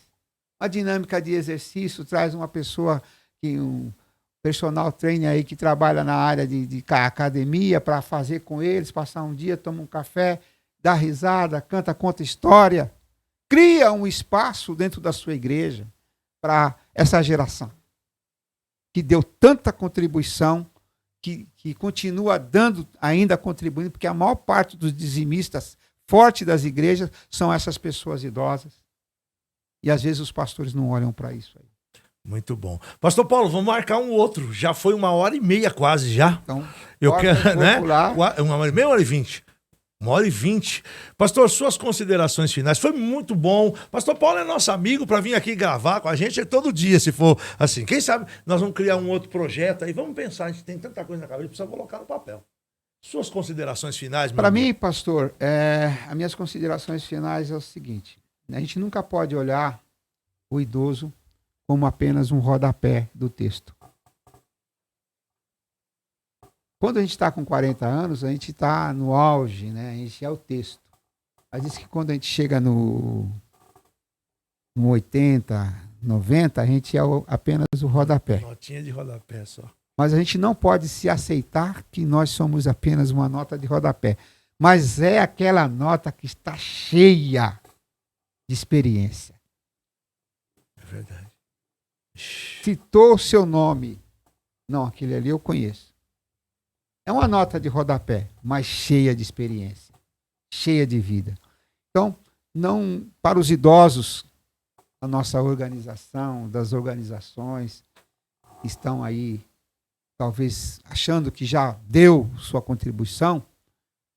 Uma dinâmica de exercício, traz uma pessoa, um personal trainer aí que trabalha na área de academia para fazer com eles, passar um dia, toma um café, dá risada, canta, conta história. Cria um espaço dentro da sua igreja para essa geração que deu tanta contribuição, que continua dando, ainda contribuindo, porque a maior parte dos dizimistas fortes das igrejas são essas pessoas idosas. E às vezes os pastores não olham para isso aí. Muito bom. Pastor Paulo, vamos marcar um outro. Já foi 1h30 quase já. Então, eu quero, né? Popular. 1h20. 1h20. Pastor, suas considerações finais. Foi muito bom. Pastor Paulo é nosso amigo para vir aqui gravar com a gente todo dia, se for assim. Quem sabe nós vamos criar um outro projeto aí. Vamos pensar, a gente tem tanta coisa na cabeça, precisa colocar no papel. Suas considerações finais, meu Para amigo. mim, pastor, as minhas considerações finais é o seguinte. A gente nunca pode olhar o idoso como apenas um rodapé do texto. Quando a gente está com 40 anos, a gente está no auge, né? A gente é o texto. Mas diz que quando a gente chega no 80, 90, a gente é apenas o rodapé. Notinha de rodapé só. Mas a gente não pode se aceitar que nós somos apenas uma nota de rodapé. Mas é aquela nota que está cheia de experiência. É verdade. Citou o seu nome. Não, aquele ali eu conheço. É uma nota de rodapé, mas cheia de experiência, cheia de vida. Então, não para os idosos, a nossa organização, das organizações que estão aí, talvez achando que já deu sua contribuição,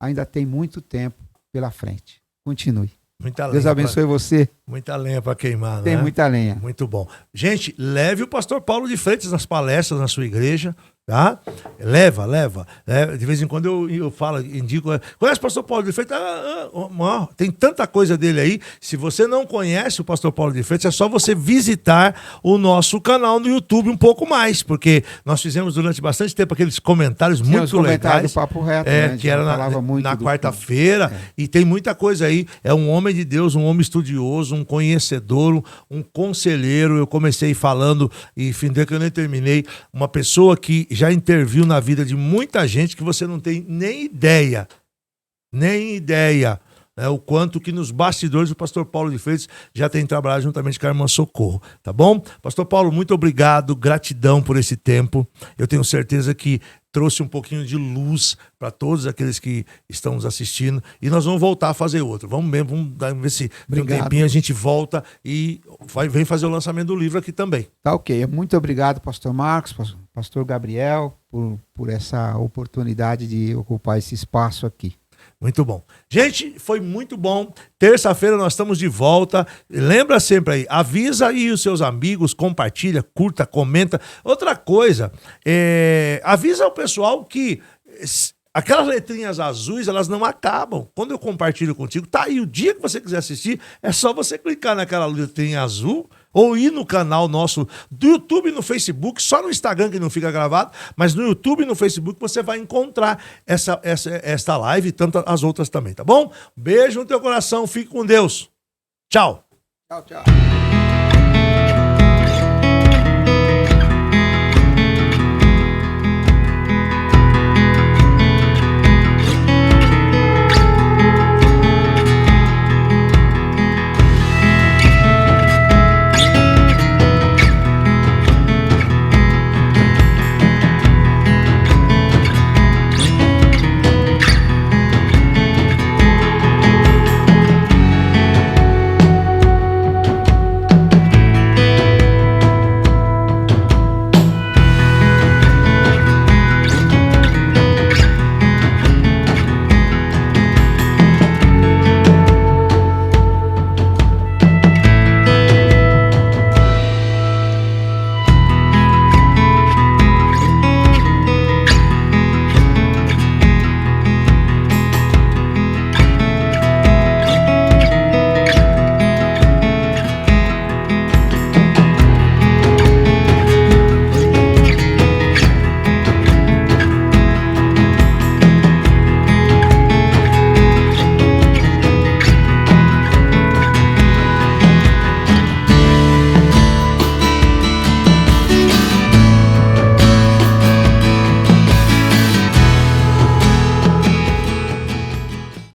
ainda tem muito tempo pela frente. Continue. Muita lenha. Deus abençoe você. Muita lenha para queimar, Tem né? muita lenha. Muito bom. Gente, leve o pastor Paulo de Freitas nas palestras na sua igreja, tá? Leva. De vez em quando eu falo, indico. Conhece o pastor Paulo de Freitas? Tem tanta coisa dele aí. Se você não conhece o pastor Paulo de Freitas, é só você visitar o nosso canal no YouTube um pouco mais, porque nós fizemos durante bastante tempo aqueles comentários muito legais. Do Papo Reto, né? Que era na quarta-feira. E tem muita coisa aí. É um homem de Deus, um homem estudioso, um conhecedor, um conselheiro. Eu comecei falando, e fim de que eu nem terminei, uma pessoa que já interviu na vida de muita gente que você não tem nem ideia, né, o quanto que nos bastidores o pastor Paulo de Freitas já tem trabalhado juntamente com a irmã Socorro, tá bom? Pastor Paulo, muito obrigado, gratidão por esse tempo. Eu tenho certeza que trouxe um pouquinho de luz para todos aqueles que estão nos assistindo, e nós vamos voltar a fazer outro. Vamos ver se tem um tempinho a gente volta e vem fazer o lançamento do livro aqui também. Tá ok. Muito obrigado, pastor Marcos, pastor Gabriel, por essa oportunidade de ocupar esse espaço aqui. Muito bom. Gente, foi muito bom. Terça-feira nós estamos de volta. Lembra sempre aí, avisa aí os seus amigos, compartilha, curta, comenta. Outra coisa, avisa o pessoal que aquelas letrinhas azuis, elas não acabam. Quando eu compartilho contigo, tá aí, o dia que você quiser assistir, é só você clicar naquela letrinha azul, ou ir no canal nosso do YouTube e no Facebook, só no Instagram que não fica gravado, mas no YouTube e no Facebook você vai encontrar esta live e tantas as outras também, tá bom? Beijo no teu coração, fique com Deus. Tchau. Tchau, tchau.